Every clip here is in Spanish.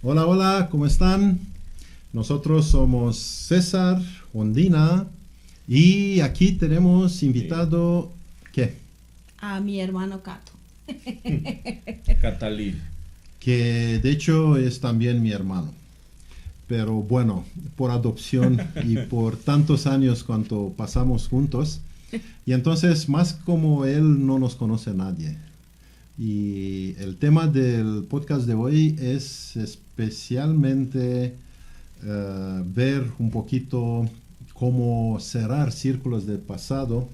Hola, hola, ¿cómo están? Nosotros somos César, Ondina y aquí tenemos Sí. invitado, ¿qué? A mi hermano Cato. Catalí. Que de hecho es también mi hermano. Pero bueno, por adopción y por tantos años cuanto pasamos juntos. Y entonces, más como él no nos conoce nadie. Y el tema del podcast de hoy es especialmente ver un poquito cómo cerrar círculos del pasado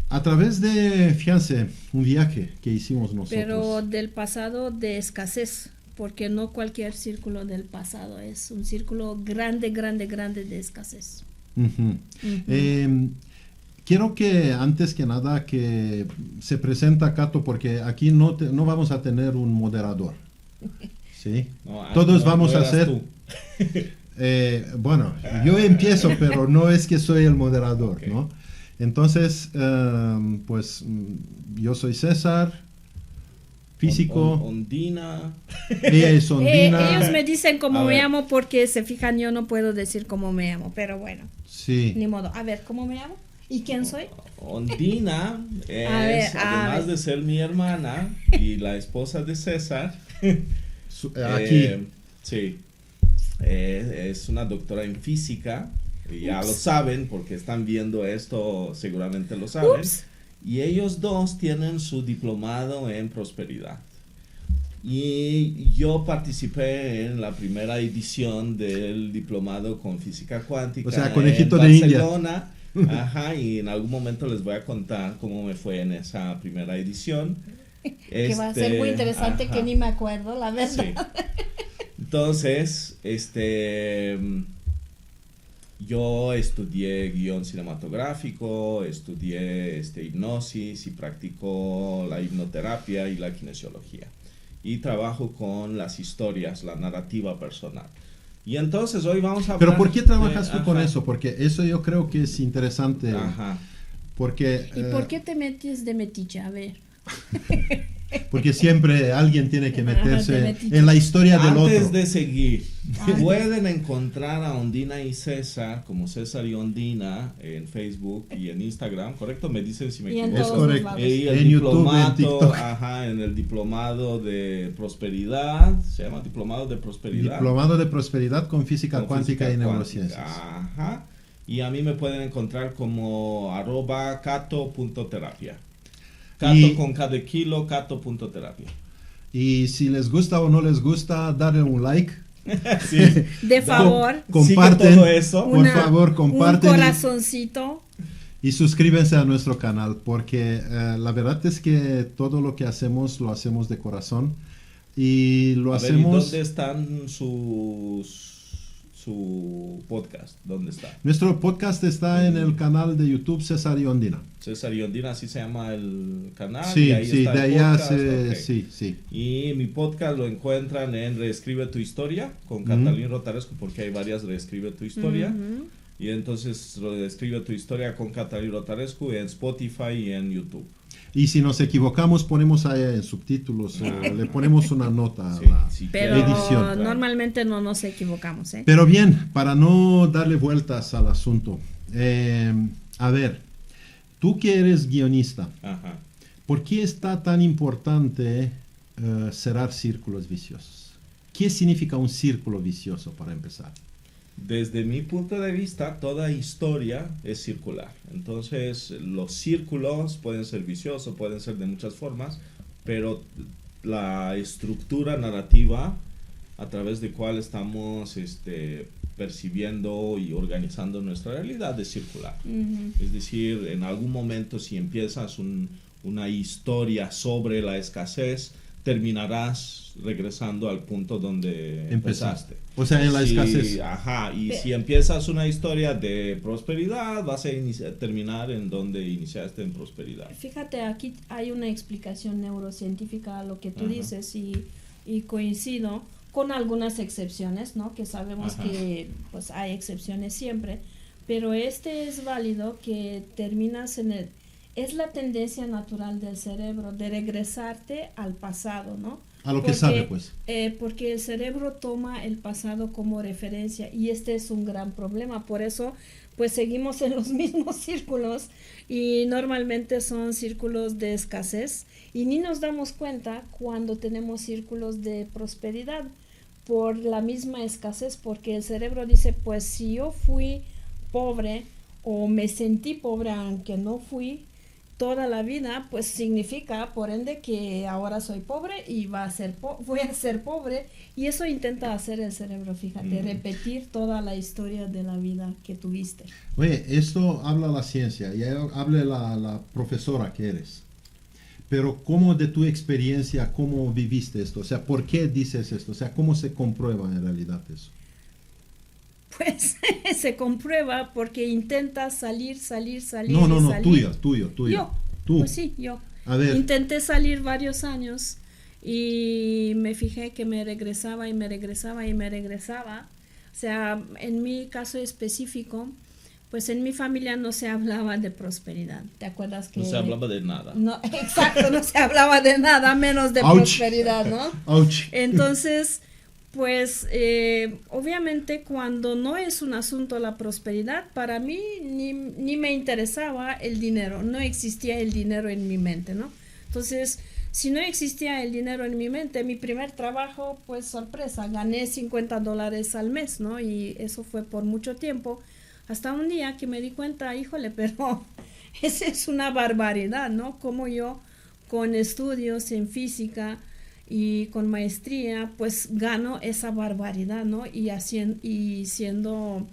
a través de, fíjense, un viaje que hicimos Pero nosotros. del pasado de escasez, porque no cualquier círculo del pasado es un círculo grande, grande, grande de escasez. Ujú. Ujú. Eh, Quiero que antes que nada que se presenta Cato porque aquí no vamos a tener un moderador, ¿sí? No, Todos no vamos a eras ser, tú. bueno, yo empiezo, pero no es que soy el moderador, Ok. ¿no? Entonces, pues yo soy César, físico, Ondina. ella es Ellos Ondina, me dicen A cómo me ver, llamo porque se fijan, yo no puedo decir cómo me llamo, pero bueno, sí. ni modo. A ver, ¿cómo me llamo? ¿Y quién soy? Ondina es, A además ver. de ser mi hermana y la esposa de César, Aquí. eh, sí, es una doctora en física. Y ya lo Ups, saben porque están viendo esto, seguramente lo saben. ups. Y ellos dos tienen su diplomado en prosperidad. Y yo participé en la primera edición del diplomado con física O sea, cuántica en conejito de India. Barcelona. Ajá, y en algún momento les voy a contar cómo me fue en esa primera edición. Que va a ser muy interesante que Ajá, ni me acuerdo, la sí. verdad. Entonces, yo estudié guión cinematográfico, estudié hipnosis y practico la hipnoterapia y la kinesiología. Y trabajo con las historias, la narrativa personal. Y entonces hoy vamos a Pero hablar ¿por qué de... trabajas tú con eso? Porque eso yo creo que es interesante. Ajá. Porque, ¿Y por qué te metes de metiche? A ver. porque siempre alguien tiene que Ajá, de meterse metiche. en la historia del Antes otro. de seguir, Antes. pueden encontrar a Ondina y César como César y Ondina en Facebook y en Instagram, ¿correcto? Me dicen si me Y en Es equivoco. todos los correcto. lados. Y el En YouTube, en diplomado, TikTok. ajá, en el diplomado de prosperidad, se llama diplomado de prosperidad. Diplomado de prosperidad con física Con cuántica física y cuántica. neurociencias. Ajá. Y a mí me pueden encontrar como @cato.terapia. Cato Y, con K de kilo, cato.terapia. y si les gusta o no les gusta, darle un like. Sí. De favor, Comparten. Sigue todo eso. Por favor, comparten un y- corazoncito. Y suscríbanse a nuestro canal, porque la verdad es que todo lo que hacemos lo hacemos de corazón y lo A ver, ¿y hacemos. dónde están su podcast? ¿Dónde está? Nuestro podcast está en el canal de YouTube César y Ondina. César y Ondina, así se llama el canal. Y Sí, ahí sí, está de el allá podcast. se. Ok. Sí, sí. Y mi podcast lo encuentran en Reescribe tu historia con Catalín Rotarescu, porque hay varias Reescribe tu historia. Ujú. Y entonces Reescribe tu historia con Catalín Rotarescu en Spotify y en YouTube. Y si nos equivocamos, ponemos ahí en subtítulos, le ponemos una nota a Sí, la si Pero quieren, edición. claro. normalmente no nos equivocamos, ¿eh? Pero bien, para no darle vueltas al asunto, a ver, tú que eres guionista, Ajá. ¿por qué está tan importante cerrar círculos viciosos? ¿Qué significa un círculo vicioso para empezar? Desde mi punto de vista, toda historia es circular. Entonces, los círculos pueden ser viciosos, pueden ser de muchas formas, pero la estructura narrativa a través de cual estamos percibiendo y organizando nuestra realidad es circular. Ujú. Es decir, en algún momento si empiezas una historia sobre la escasez, terminarás regresando al punto donde empezaste. O sea, en la Si- escasez. Ajá, y si empiezas una historia de prosperidad, vas a terminar en donde iniciaste en prosperidad. Fíjate, aquí hay una explicación neurocientífica a lo que tú Ajá. dices y coincido con algunas excepciones, ¿no? Que sabemos Ajá. que pues hay excepciones siempre, pero este es válido que terminas en el... Es la tendencia natural del cerebro de regresarte al pasado, ¿no? A lo que sabe, pues. Porque el cerebro toma el pasado como referencia y este es un gran problema. Por eso, pues seguimos en los mismos círculos y normalmente son círculos de escasez y ni nos damos cuenta cuando tenemos círculos de prosperidad por la misma escasez, porque el cerebro dice, pues si yo fui pobre o me sentí pobre aunque no fui toda la vida, pues significa por ende que ahora soy pobre y voy a ser pobre, y eso intenta hacer el cerebro, fíjate, repetir toda la historia de la vida que tuviste. Oye, esto habla la ciencia y habla la profesora que eres, pero ¿cómo de tu experiencia, cómo viviste esto? O sea, ¿por qué dices esto? O sea, ¿cómo se comprueba en realidad eso? Pues se comprueba porque intenta salir. No, salir. tuyo. Yo, Tú. pues sí, yo. A ver. Intenté salir varios años y me fijé que me regresaba. O sea, en mi caso específico, pues en mi familia no se hablaba de prosperidad. ¿Te acuerdas que? No se hablaba de nada. No, exacto, no se hablaba de nada, menos de Ouch. prosperidad, ¿no? Ouch. Entonces, pues obviamente cuando no es un asunto la prosperidad, para mí ni me interesaba el dinero, no existía el dinero en mi mente, ¿no? Entonces, si no existía el dinero en mi mente, mi primer trabajo, pues sorpresa, gané $50 al mes, ¿no? Y eso fue por mucho tiempo, hasta un día que me di cuenta, híjole, pero esa es una barbaridad, ¿no? Como yo con estudios en física y con maestría, pues gano esa barbaridad, ¿no? Y siendo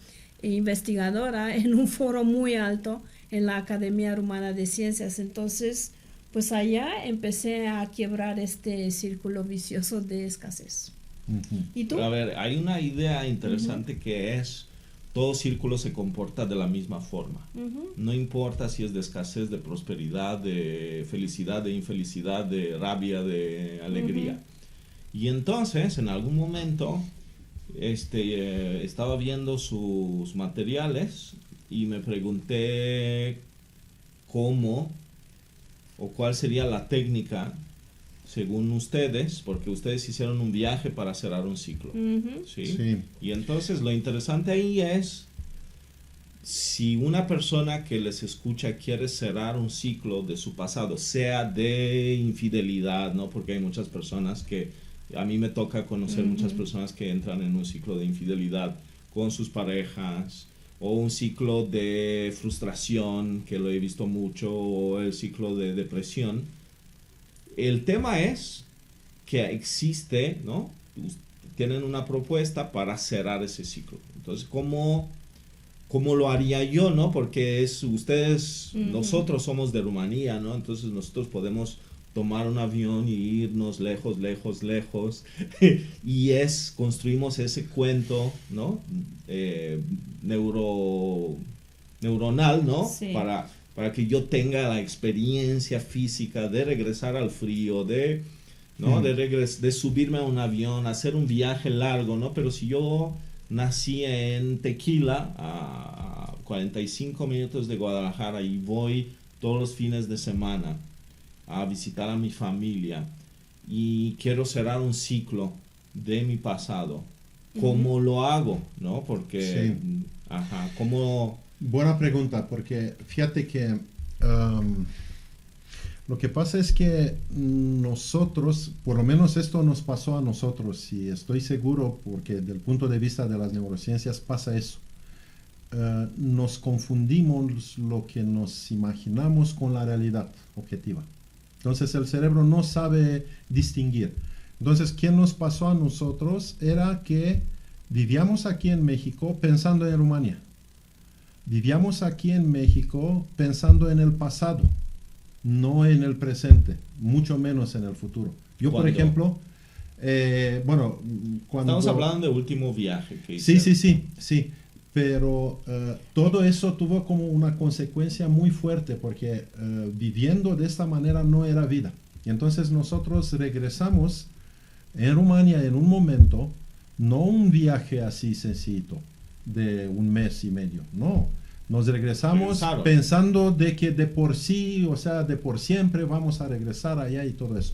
investigadora en un foro muy alto en la Academia Rumana de Ciencias. Entonces, pues allá empecé a quebrar este círculo vicioso de escasez. ¿Y tú? Pero a ver, hay una idea interesante que es, todo círculo se comporta de la misma forma. No importa si es de escasez, de prosperidad, de felicidad, de infelicidad, de rabia, de alegría. Y entonces, en algún momento, estaba viendo sus materiales y me pregunté cómo o cuál sería la técnica según ustedes, porque ustedes hicieron un viaje para cerrar un ciclo. ¿Sí? Sí. Y entonces lo interesante ahí es, si una persona que les escucha quiere cerrar un ciclo de su pasado, sea de infidelidad, ¿no? Porque hay muchas personas que, a mí me toca conocer muchas personas que entran en un ciclo de infidelidad con sus parejas, o un ciclo de frustración, que lo he visto mucho, o el ciclo de depresión. El tema es que existe, ¿no? Tienen una propuesta para cerrar ese ciclo. Entonces, ¿cómo lo haría yo, no? Porque nosotros somos de Rumanía, ¿no? Entonces nosotros podemos tomar un avión y irnos lejos y construimos ese cuento, ¿no? Neuronal, ¿no? Sí. Para que yo tenga la experiencia física de regresar al frío, ¿no? De subirme a un avión, hacer un viaje largo, ¿no? Pero si yo nací en Tequila, a 45 minutos de Guadalajara, y voy todos los fines de semana a visitar a mi familia y quiero cerrar un ciclo de mi pasado, ¿cómo lo hago? ¿No? Porque, ¿cómo? Buena pregunta, porque fíjate que lo que pasa es que nosotros, por lo menos esto nos pasó a nosotros, y estoy seguro porque desde el punto de vista de las neurociencias pasa eso. Nos confundimos lo que nos imaginamos con la realidad objetiva. Entonces el cerebro no sabe distinguir. Entonces, ¿qué nos pasó a nosotros? Era que vivíamos aquí en México pensando en Rumania. Vivíamos aquí en México pensando en el pasado, no en el presente, mucho menos en el futuro. Yo, por ejemplo, cuando... Estamos hablando del último viaje que hice. Sí. Pero todo eso tuvo como una consecuencia muy fuerte, porque viviendo de esta manera no era vida. Y entonces nosotros regresamos en Rumania en un momento, no un viaje así sencillo de un mes y medio, no. Nos regresamos pensando de que de por sí, o sea, de por siempre vamos a regresar allá y todo eso.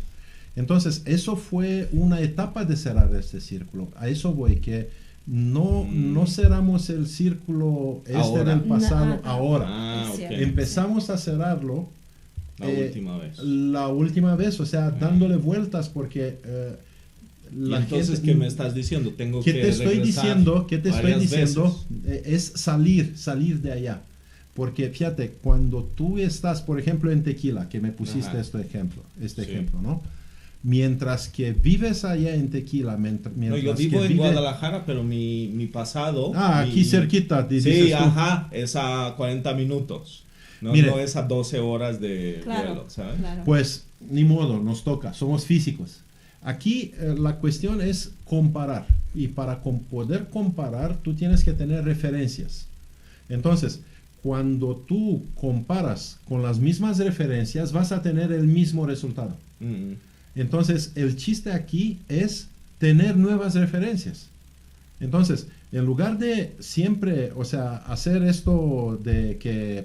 Entonces, eso fue una etapa de cerrar este círculo. A eso voy, que no cerramos el círculo Ahora. del pasado No, ahora. Ah, Es ok. cierto. Empezamos a cerrarlo La última vez. o sea, dándole vueltas porque Y entonces, ¿qué me estás diciendo? Tengo ¿Qué que te estoy regresar diciendo? ¿Qué te estoy varias diciendo? veces. Es salir de allá. Porque fíjate, cuando tú estás, por ejemplo, en Tequila, que me pusiste Ajá. este Sí. ejemplo, ¿no? Mientras que vives allá en Tequila, mientras No, yo vivo en Guadalajara, pero mi pasado... aquí cerquita. Sí, dices tú. ajá, es a 40 minutos. No, Mire. no es a 12 horas de Claro, vuelo, ¿sabes? claro. Pues ni modo, nos toca, somos físicos. Aquí la cuestión es comparar. Y para poder comparar, tú tienes que tener referencias. Entonces, cuando tú comparas con las mismas referencias, vas a tener el mismo resultado. Mm. Entonces, el chiste aquí es tener nuevas referencias. Entonces, en lugar de siempre, o sea, hacer esto de que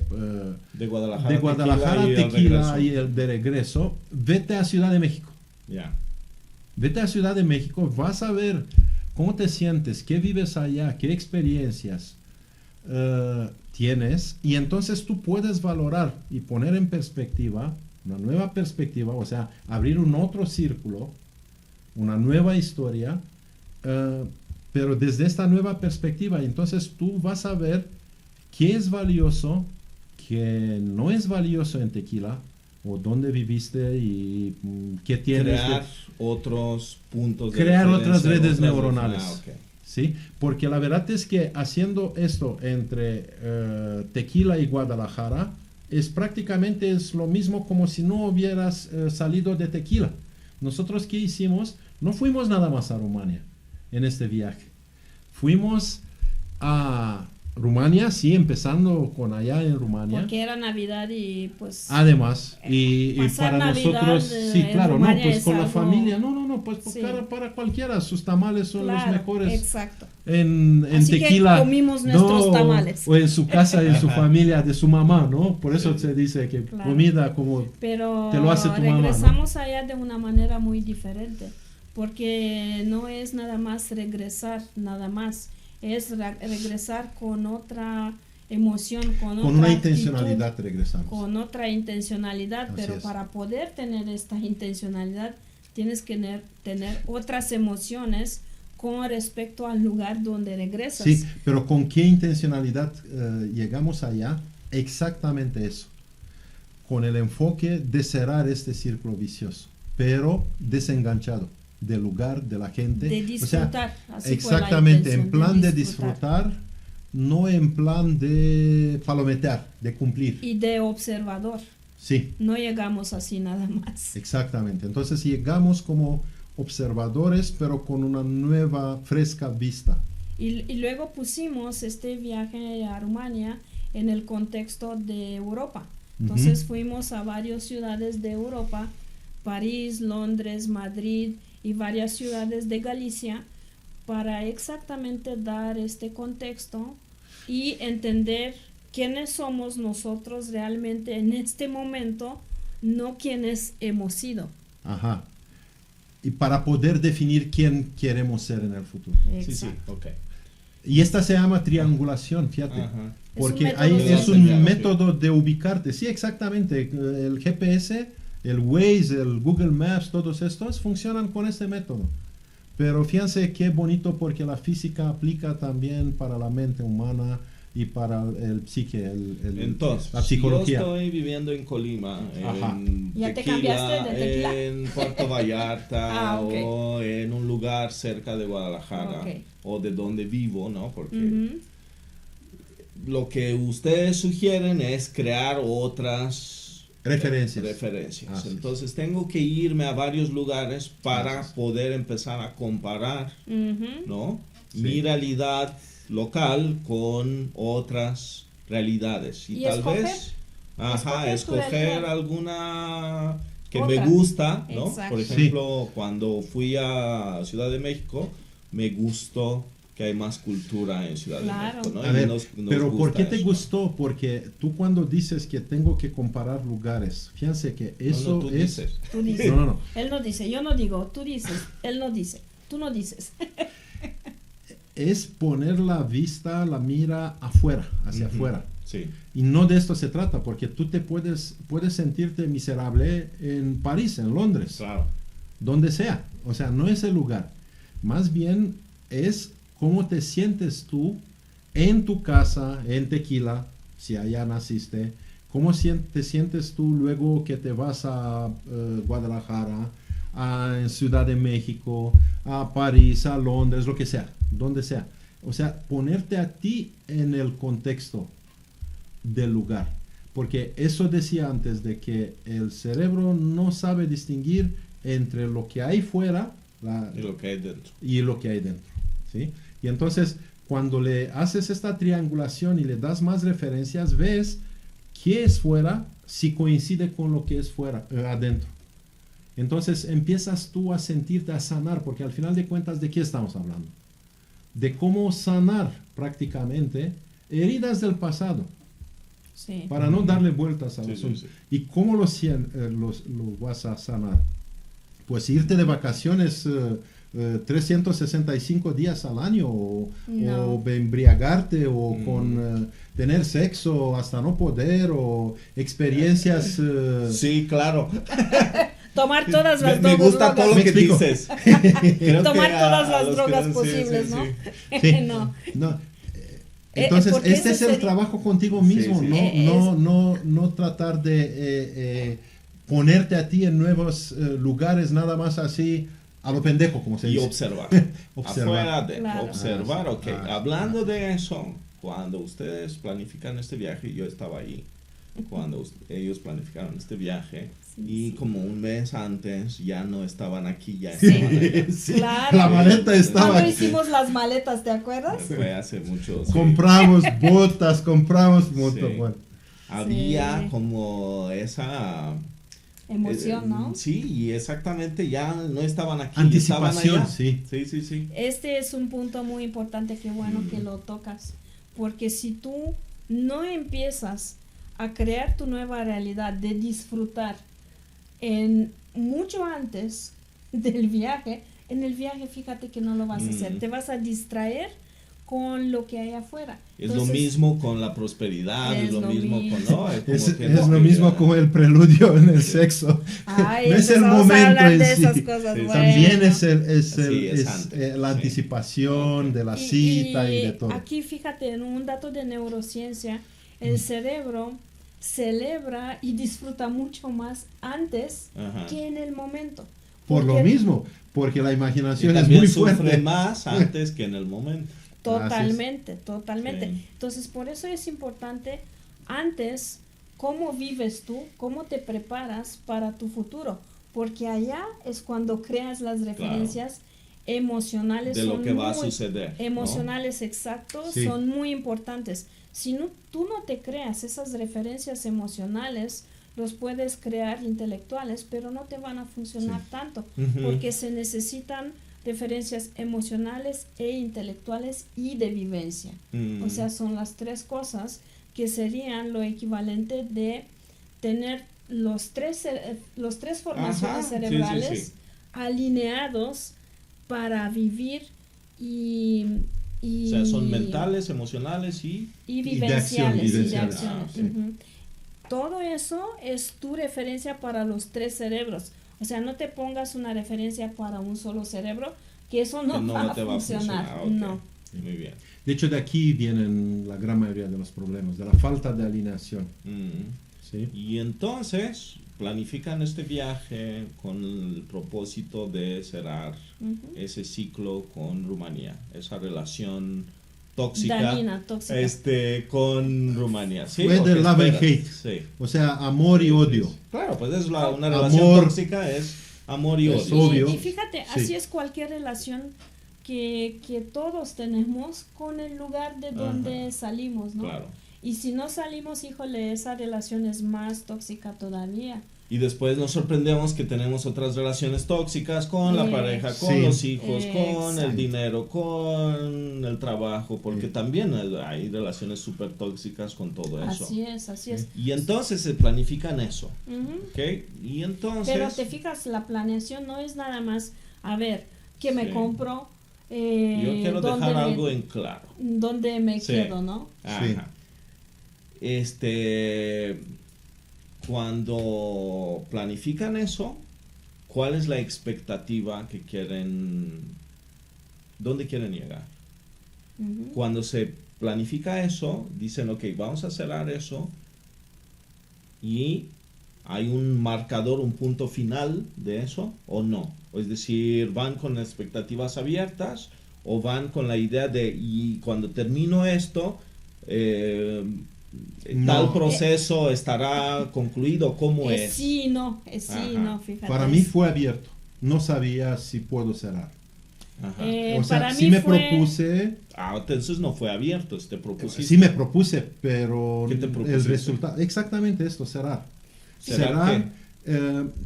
De Guadalajara, de Guadalajara a al Tequila regreso. y el de regreso, vete a Ciudad de México. Ya. Vete a Ciudad de México, vas a ver cómo te sientes, qué vives allá, qué experiencias tienes, y entonces tú puedes valorar y poner en perspectiva, una nueva perspectiva, o sea, abrir un otro círculo, una nueva historia, pero desde esta nueva perspectiva, entonces tú vas a ver qué es valioso, qué no es valioso en Tequila, o dónde viviste y qué tienes. Crear otros puntos de Crear referencia, otras redes otras neuronales. ok. ¿Sí? Porque la verdad es que haciendo esto entre Tequila y Guadalajara es prácticamente es lo mismo como si no hubieras salido de Tequila. Nosotros, ¿qué hicimos? No fuimos nada más a Rumania en este viaje. Fuimos a Rumania, sí, empezando con allá en Rumania. Porque era Navidad y pues... Además, y pasar para Navidad, nosotros, sí, en claro, no, Rumania pues es con la algo- familia, no, pues Sí. para cualquiera, sus tamales son Claro, los mejores. exacto. En Así que Tequila, comimos nuestros tamales. o en su casa, en su familia, de su mamá, ¿no? Por eso se dice que Claro. comida como Pero te lo hace tu mamá, ¿no? regresamos allá de una manera muy diferente, porque no es nada más regresar, nada más, es regresar con otra emoción, con con otra una actitud, intencionalidad regresamos. con otra intencionalidad, Así pero es. para poder tener esta intencionalidad tienes que tener otras emociones con respecto al lugar donde regresas. Sí, pero ¿con qué intencionalidad llegamos allá? Exactamente eso. Con el enfoque de cerrar este círculo vicioso, pero desenganchado del lugar, de la gente. De O sea, disfrutar. así fue la exactamente, en intención, plan de disfrutar, no en plan de palometear, de cumplir. y de observador. Sí, No llegamos así nada más. exactamente. Entonces llegamos como observadores, pero con una nueva, fresca vista. Y luego pusimos este viaje a Rumania en el contexto de Europa. Entonces Ujú. fuimos a varias ciudades de Europa, París, Londres, Madrid y varias ciudades de Galicia, para exactamente dar este contexto y entender quiénes somos nosotros realmente en este momento, no quiénes hemos sido. Ajá. Y para poder definir quién queremos ser en el futuro. Sí, sí, Exacto. ok. Y esta se llama triangulación, fíjate. Ajá. Porque Es un ahí método es de un ubicar, método de ubicarte. Sí, exactamente. El GPS, el Waze, el Google Maps, todos estos funcionan con este método. Pero fíjense qué bonito porque la física aplica también para la mente humana y para el psique, Entonces, la si yo psicología. estoy viviendo en Colima, Ajá. en ¿Ya te Tequila, cambiaste de Tequila? en Puerto Vallarta Ah, ok. o en un lugar cerca de Guadalajara Ok. o de donde vivo, ¿no? Porque Ujú. lo que ustedes sugieren es crear otras Referencias. referencias. Así es. Entonces tengo que irme a varios lugares para Así es. poder empezar a comparar, Ujú. ¿no? Sí. Mi realidad local con otras realidades. Y, Y tal escoger. vez, Escoger tu escoger realidad. alguna que Otra. me gusta, ¿no? Exacto. Por ejemplo, cuando fui a Ciudad de México, me gustó que hay más cultura en Ciudad Claro. de México, ¿no? A Y ver, nos pero ¿por gusta qué te eso. gustó? Porque tú cuando dices que tengo que comparar lugares, fíjense que eso tú es... dices. Tú dices. No. Él no dice, yo no digo, tú dices, él no dice, tú no dices. Es poner la vista, la mira afuera, hacia Ujú. afuera. Sí. Y no de esto se trata, porque tú puedes sentirte miserable en París, en Londres, Claro. donde sea. O sea, no es el lugar. Más bien es cómo te sientes tú en tu casa, en Tequila, si allá naciste. Cómo te sientes tú luego que te vas a Guadalajara, en Ciudad de México, a París, a Londres, lo que sea, donde sea. O sea, ponerte a ti en el contexto del lugar. Porque eso decía antes de que el cerebro no sabe distinguir entre lo que hay fuera Y lo que hay dentro. y lo que hay dentro. ¿Sí? Y entonces, cuando le haces esta triangulación y le das más referencias, ves qué es fuera si coincide con lo que es fuera, adentro. Entonces empiezas tú a sentirte, a sanar, porque al final de cuentas, ¿de qué estamos hablando? De cómo sanar prácticamente heridas del pasado, Sí. para no darle vueltas al Sí, asunto. sí. ¿Y cómo lo vas a sanar? Pues irte de vacaciones 365 días al año, No. o embriagarte, o con tener sexo hasta no poder, o experiencias... Sí, claro. Tomar todas las Me drogas. gusta todo lo ¿Me que explico? dices. Creo Tomar que todas las los drogas sí, posibles, sí, ¿no? sí. Sí. No. No. Entonces, porque este es ese el sería- trabajo contigo Sí, mismo, sí. no tratar de ponerte a ti en nuevos lugares, nada más así a lo pendejo, como se Y dice. observar. Observar. Afuera de Claro. observar, ok. Ah, Hablando de eso, cuando ustedes planifican este viaje, yo estaba ahí, cuando ellos planificaron este viaje, Sí, y sí. como un mes antes ya no estaban aquí, ya Sí. estaban allá. Sí, Claro. la maleta estaba Cuando aquí. hicimos las maletas, ¿te acuerdas? Fue hace mucho. sí. Compramos botas, compramos moto. Sí. Bueno, Había Sí. como esa Emoción, ¿no? Sí, y exactamente ya no estaban aquí, anticipación, estaban allá. sí. Sí, sí, sí. Este es un punto muy importante, qué bueno que lo tocas, porque si tú no empiezas a crear tu nueva realidad, de disfrutar mucho antes del viaje, en el viaje fíjate que no lo vas a hacer, te vas a distraer con lo que hay afuera. Es lo Entonces, mismo con la prosperidad, es lo mismo con... No, Es, que es no, lo que mismo ya- como el preludio en el sexo. ay, No es el empezamos a momento hablar en de sí. esas cosas, Sí, sí. También bueno. es antes, la sí. anticipación Ok. de la cita y de todo. Aquí fíjate, en un dato de neurociencia, el cerebro celebra y disfruta mucho más antes Ajá. que en el momento. Por lo Porque mismo, porque la Y imaginación es también muy sufre fuerte. más antes que en el momento. Totalmente, totalmente. Sí. Entonces, por eso es importante antes cómo vives tú, cómo te preparas para tu futuro, porque allá es cuando creas las referencias emocionales. De lo son que va a muy suceder. ¿no? emocionales exactos, Sí. son muy importantes. Si no, tú no te creas esas referencias emocionales, los puedes crear intelectuales, pero no te van a funcionar Sí. tanto, Ujú. porque se necesitan referencias emocionales e intelectuales y de vivencia. Mm. O sea, son las tres cosas que serían lo equivalente de tener los tres formaciones Ajá, sí, sí, cerebrales sí. alineados para vivir y O sea, son mentales, emocionales y... y Y de acción, vivenciales, y de y de acción. acciones. Ah, sí. Ujú. Todo eso es tu referencia para los tres cerebros. O sea, no te pongas una referencia para un solo cerebro, que eso no, que no va a te va a funcionar. funcionar. Ok. No. Muy bien. De hecho, de aquí vienen la gran mayoría de los problemas, de la falta de alineación. ¿Sí? Y entonces planifican este viaje con el propósito de cerrar Ujú. ese ciclo con Rumanía, esa relación tóxica Dañina, tóxica. con Rumanía. ¿Sí? Fue ¿O de qué love and esperas? hate. Sí. O sea, amor y odio. Claro, pues es una Amor. relación tóxica, es amor y Es odio. obvio. Y fíjate, Sí. así es cualquier relación que todos tenemos con el lugar de donde Ajá. salimos, ¿no? Claro. Y si no salimos, híjole, esa relación es más tóxica todavía. Y después nos sorprendemos que tenemos otras relaciones tóxicas con la pareja, con Sí. los hijos, con el Exacto. dinero, con el trabajo, porque también hay relaciones súper tóxicas con todo eso. Así es, así es. Y entonces se planifican eso, Ujú. ¿ok? Y entonces... Pero te fijas, la planeación no es nada más, a ver, ¿qué me Sí. compro? Yo quiero ¿dónde dejar me- algo en claro. ¿Dónde me Sí. quedo, no? Ajá. Cuando planifican eso, ¿cuál es la expectativa que quieren, dónde quieren llegar? Ujú. Cuando se planifica eso, dicen, ok, vamos a cerrar eso y hay un marcador, un punto final de eso o no. O es decir, van con expectativas abiertas o van con la idea de, y cuando termino esto, No. tal proceso estará concluido. ¿Cómo es? Sí, no, sí, Ajá. no, fíjate. Para mí fue abierto. No sabía si puedo cerrar. Ajá. O sea, para sí mí me fue- propuse, Entonces no fue abierto, te propusiste. sí me propuse, pero ¿Qué te el propusiste? resultado, exactamente esto, cerrar. ¿Cerrar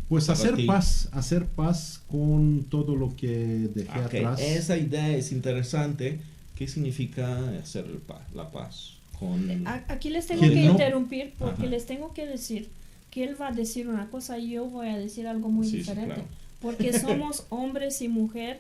Pues Para ti. hacer paz con todo lo que dejé Ok, atrás. esa idea es interesante. ¿Qué significa hacer la paz? Aquí les tengo Que que no- interrumpir porque Ajá. les tengo que decir que él va a decir una cosa y yo voy a decir algo muy Sí, sí, diferente. claro. Porque somos hombres y mujer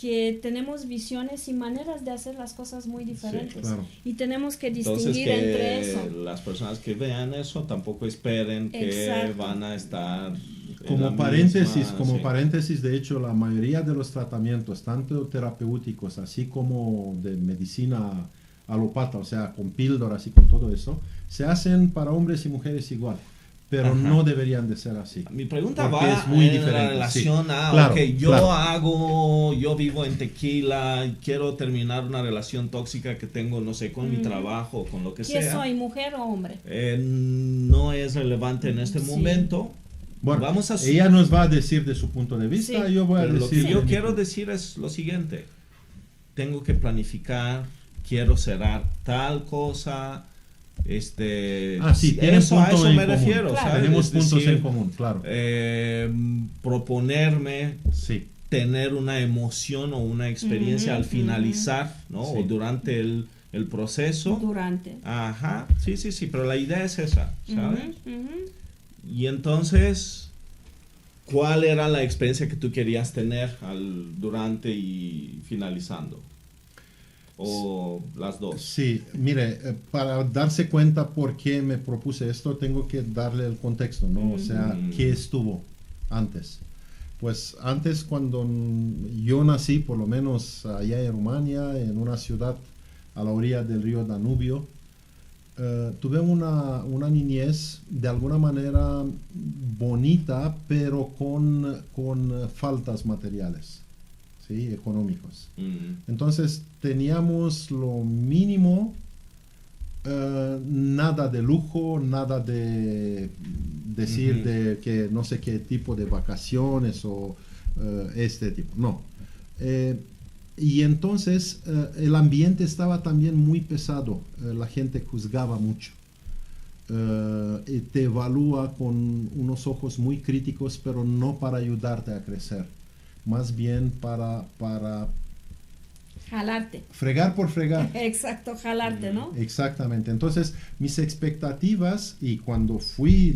que tenemos visiones y maneras de hacer las cosas muy diferentes. claro. Y tenemos que Entonces distinguir que entre eso. las personas que vean eso tampoco esperen que Exacto. van a estar en Como la paréntesis, misma, sí. de hecho, la mayoría de los tratamientos, tanto terapéuticos, así como de medicina alópata, o sea, con píldoras y con todo eso, se hacen para hombres y mujeres igual, pero Ajá. no deberían de ser así. Mi pregunta Porque va es muy en diferente, la relación sí. a, Claro, ok, claro. yo vivo en Tequila y quiero terminar una relación tóxica que tengo, no sé, con mi Ujú. trabajo, con lo que ¿Qué sea. soy, mujer o hombre? No es relevante en este Sí. momento. Bueno, Vamos a ella nos va a decir de su punto de vista, Sí. yo voy a Pero lo decir... que de yo mi quiero punto. decir es lo siguiente. Tengo que planificar, quiero cerrar tal cosa. Sí, tienen a eso puntos en me común. refiero, Claro. ¿sabes? Tenemos Es puntos decir, en común, claro. Proponerme Sí, tener una emoción o una experiencia Ujú, al finalizar, ¿no? Sí. O durante el proceso. Durante. Ajá, sí, pero la idea es esa, ¿sabes? Ujú, ujú. Y entonces, ¿cuál era la experiencia que tú querías tener durante y finalizando? ¿O las dos? sí, mire, para darse cuenta por qué me propuse esto, tengo que darle el contexto, ¿no? O sea, Mm. ¿qué estuvo antes? Pues antes, cuando yo nací, por lo menos allá en Rumania, en una ciudad a la orilla del río Danubio, tuve una niñez de alguna manera bonita, pero con faltas materiales, ¿sí? Económicos. Entonces teníamos lo mínimo, nada de lujo, nada de decir Ujú. de que no sé qué tipo de vacaciones o este tipo, no. Y entonces el ambiente estaba también muy pesado, la gente juzgaba mucho. Y te evalúa con unos ojos muy críticos, pero no para ayudarte a crecer, más bien para Jalarte. fregar por fregar. Exacto, jalarte, ¿no? Exactamente. Entonces, mis expectativas, y cuando fui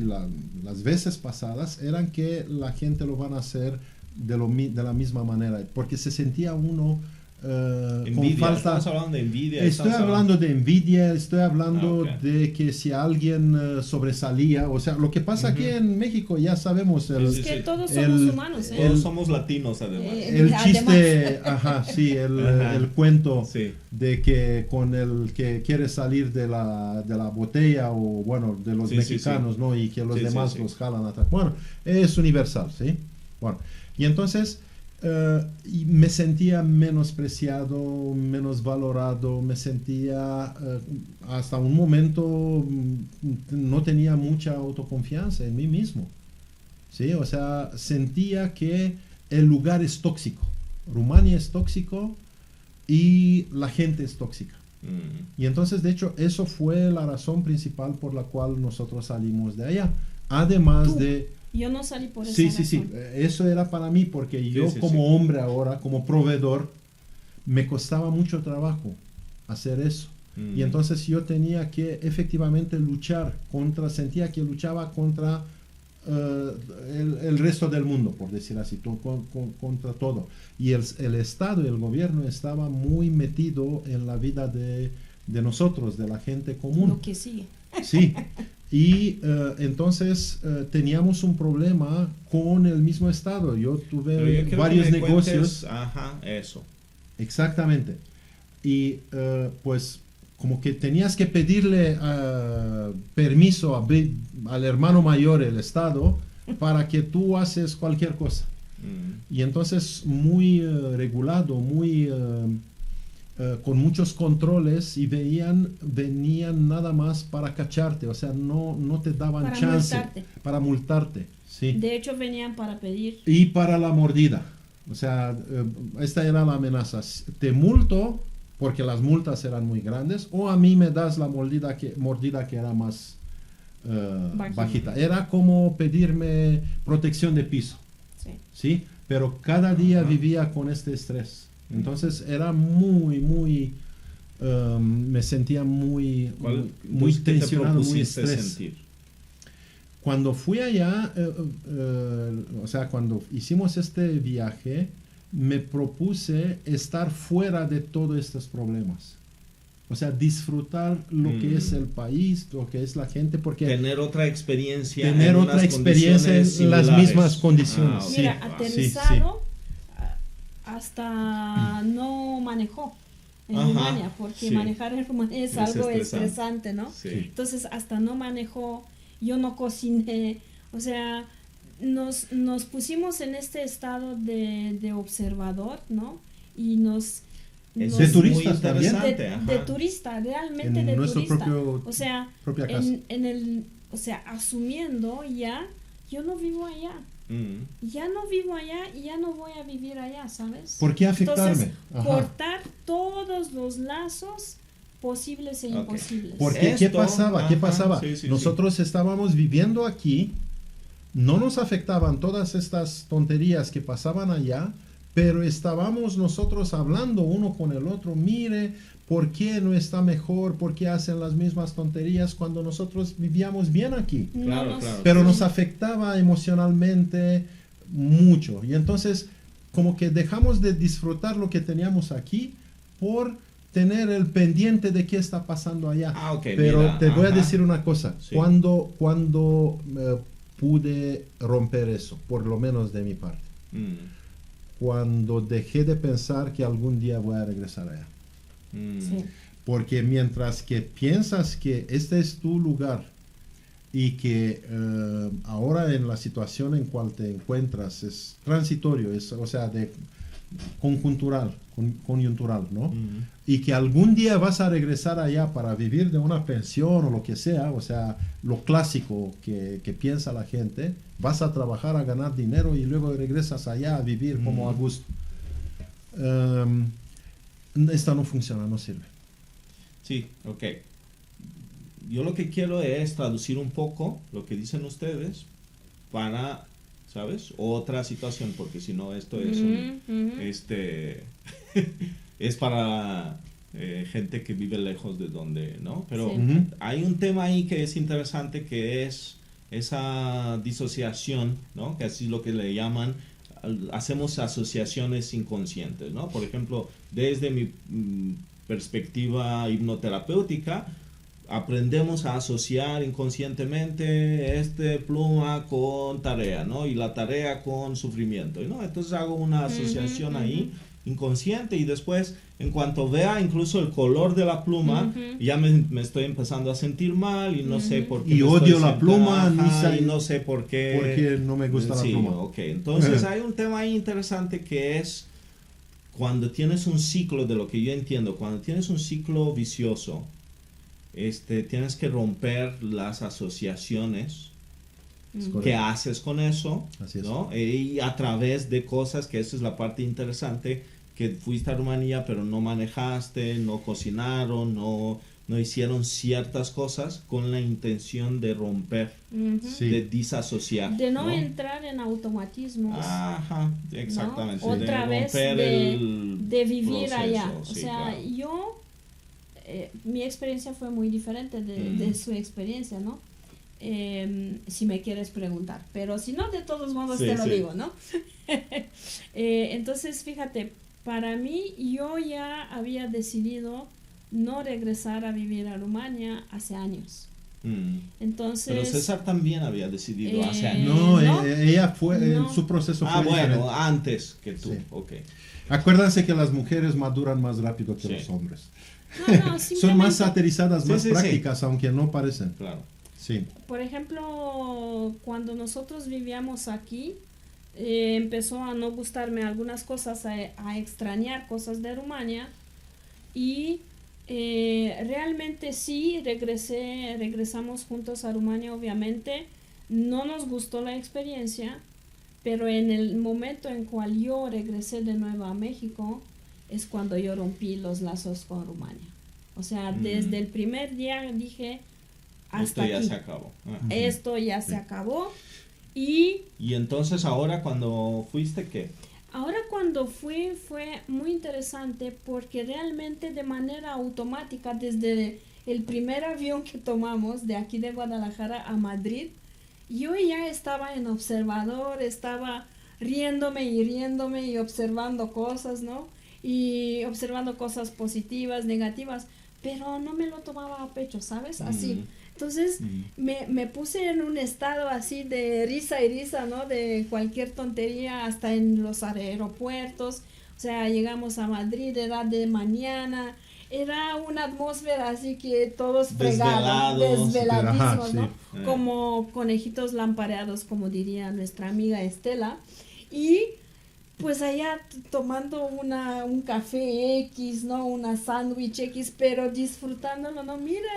las veces pasadas, eran que la gente lo van a hacer de la misma manera, porque se sentía uno con Envidia, falta. estamos hablando de envidia. Estoy hablando de envidia, estoy hablando Ah, ok. de que si alguien sobresalía, o sea, lo que pasa aquí Ujú. en México, ya sabemos, Sí, Es sí, que sí. todos somos El- humanos, ¿eh? Todos somos latinos, además. el Además. chiste, ajá, sí, Ajá. el cuento Sí. de que con el que quiere salir de la botella o bueno, de los Sí, sí, mexicanos, sí. ¿no? Y que los Sí, sí, demás sí. los jalan atrás. Bueno, es universal, ¿sí? Bueno, y entonces y me sentía menospreciado, menos valorado, me sentía hasta un momento no tenía mucha autoconfianza en mí mismo, ¿sí? O sea, sentía que el lugar es tóxico, Rumania es tóxico y la gente es tóxica. Y entonces, de hecho, eso fue la razón principal por la cual nosotros salimos de allá. además Tú. de... Yo no salí por esa Sí, razón. sí, sí, eso era para mí porque yo sí, como sí. hombre ahora, como proveedor, me costaba mucho trabajo hacer eso. Y entonces yo tenía que efectivamente luchar contra, sentía que luchaba contra el resto del mundo, por decir así, contra todo. Y el Estado y el gobierno estaba muy metido en la vida de nosotros, de la gente común. Lo que sigue. Sí, y entonces teníamos un problema con el mismo Estado. Yo Pero tuve yo quiero que varios me negocios. cuentes, ajá, eso. Exactamente. Y pues como que tenías que pedirle permiso al hermano mayor, el Estado, para que tú haces cualquier cosa. Y entonces muy regulado, muy con muchos controles y venían nada más para cacharte, o sea, no te daban Para chance multarte. para multarte, sí. De hecho, venían para pedir. Y para la mordida, o sea, esta era la amenaza, te multo porque las multas eran muy grandes o a mí me das la mordida que era más bajita. Era como pedirme protección de piso, Sí. ¿sí? Pero cada día Ajá. vivía con este estrés. Entonces era muy, me sentía muy ¿Qué te tensionado, muy propusiste estrés. sentir? Cuando fui allá, o sea, cuando hicimos este viaje, me propuse estar fuera de todos estos problemas. O sea, disfrutar lo que es el país, lo que es la gente, porque Tener otra experiencia. tener en otra unas experiencia en condiciones las similares. mismas condiciones. Ah, Sí, Mira, ok. aterrizado hasta no manejó en Ajá, Rumania, porque sí. manejar en Rumania es algo estresante. estresante, ¿no? Sí. Entonces, hasta no manejó, yo no cociné, o sea, nos pusimos en este estado de observador, ¿no? Y Eso De es turistas muy también. interesante. ajá. de turista, realmente En de nuestro turista. propio- O sea, propia casa. o sea, asumiendo ya, yo no vivo allá. Ya no vivo allá y ya no voy a vivir allá, ¿sabes? ¿Por qué afectarme? Entonces, Ajá. cortar todos los lazos posibles e Ok. imposibles. Porque ¿qué Esto, pasaba? ¿Qué ajá, pasaba? sí, sí, Nosotros estábamos viviendo aquí, no nos afectaban todas estas tonterías que pasaban allá, pero estábamos nosotros hablando uno con el otro, mire, ¿por qué no está mejor? ¿Por qué hacen las mismas tonterías cuando nosotros vivíamos bien aquí? No Claro, nos- claro. Pero nos afectaba emocionalmente mucho. Y entonces como que dejamos de disfrutar lo que teníamos aquí por tener el pendiente de qué está pasando allá. Ah, ok, Pero mira, te voy a ajá. decir una cosa. Sí. Cuando pude romper eso, por lo menos de mi parte, cuando dejé de pensar que algún día voy a regresar allá. Sí. Porque mientras que piensas que este es tu lugar y que ahora en la situación en cual te encuentras es transitorio, o sea, de coyuntural, ¿no? Y que algún día vas a regresar allá para vivir de una pensión o lo que sea, o sea, lo clásico que piensa la gente, vas a trabajar a ganar dinero y luego regresas allá a vivir como a gusto. Esta no funciona, no sirve. Sí, ok. Yo lo que quiero es traducir un poco lo que dicen ustedes para, ¿sabes? Otra situación, porque si no esto es es para gente que vive lejos de donde, ¿no? Pero Sí. hay un tema ahí que es interesante, que es esa disociación, ¿no? Que así es lo que le llaman, hacemos asociaciones inconscientes, ¿no? Por ejemplo, desde mi perspectiva hipnoterapéutica, aprendemos a asociar inconscientemente pluma con tarea, ¿no? Y la tarea con sufrimiento, ¿no? Entonces hago una asociación ahí inconsciente y después, en cuanto vea incluso el color de la pluma, ya me estoy empezando a sentir mal y no sé por qué. Y me odio estoy la pluma, ajá, ni y no sé por qué. Porque no me gusta Sí, la pluma. ok. Entonces hay un tema ahí interesante que es cuando tienes un ciclo, de lo que yo entiendo, cuando tienes un ciclo vicioso, tienes que romper las asociaciones Es que correcto. haces con eso, Así es. ¿no? Y a través de cosas, que esa es la parte interesante, que fuiste a Rumanía pero no manejaste, no cocinaron, no no hicieron ciertas cosas con la intención de romper, Sí. de disasociar. De no entrar en automatismos. Ajá, exactamente. ¿No? Otra vez de vivir proceso, allá. O sí, sea, claro. yo, mi experiencia fue muy diferente de su experiencia, ¿no? Si me quieres preguntar, pero si no, de todos modos Sí, te lo sí. digo, ¿no? Entonces, fíjate, para mí yo ya había decidido no regresar a vivir a Rumania hace años. Entonces, Pero César también había decidido hace años. No, no. ella fue, No. su proceso fue Ah, bueno, diferente. antes que tú. Sí. Ok. Acuérdense que las mujeres maduran más rápido que Sí. los hombres. no, Son más simplemente, aterrizadas, Sí, más sí, sí. prácticas, aunque no parecen. Claro. Sí. por ejemplo, cuando nosotros vivíamos aquí, empezó a no gustarme algunas cosas, a extrañar cosas de Rumania y realmente sí regresamos juntos a Rumania, obviamente. No nos gustó la experiencia, pero en el momento en cual yo regresé de nuevo a México es cuando yo rompí los lazos con Rumania. O sea, desde el primer día dije, hasta Esto ya aquí. se acabó. Ah. Esto ya se acabó. Y Y entonces ahora cuando fuiste, ¿qué? ahora cuando fue muy interesante porque realmente de manera automática, desde el primer avión que tomamos de aquí de Guadalajara a Madrid, yo ya estaba en observador, estaba riéndome y observando cosas, ¿no? Y observando cosas positivas, negativas, pero no me lo tomaba a pecho, ¿sabes? Así. Entonces me puse en un estado así de risa y risa, ¿no? De cualquier tontería, hasta en los aeropuertos. O sea, llegamos a Madrid, era de mañana, era una atmósfera así que todos fregados, desveladísimos, Ajá, ¿no? sí. Como conejitos lampareados, como diría nuestra amiga Estela. Y pues allá tomando un café X, ¿no? Una sándwich X, pero disfrutándolo, ¿no? Mira,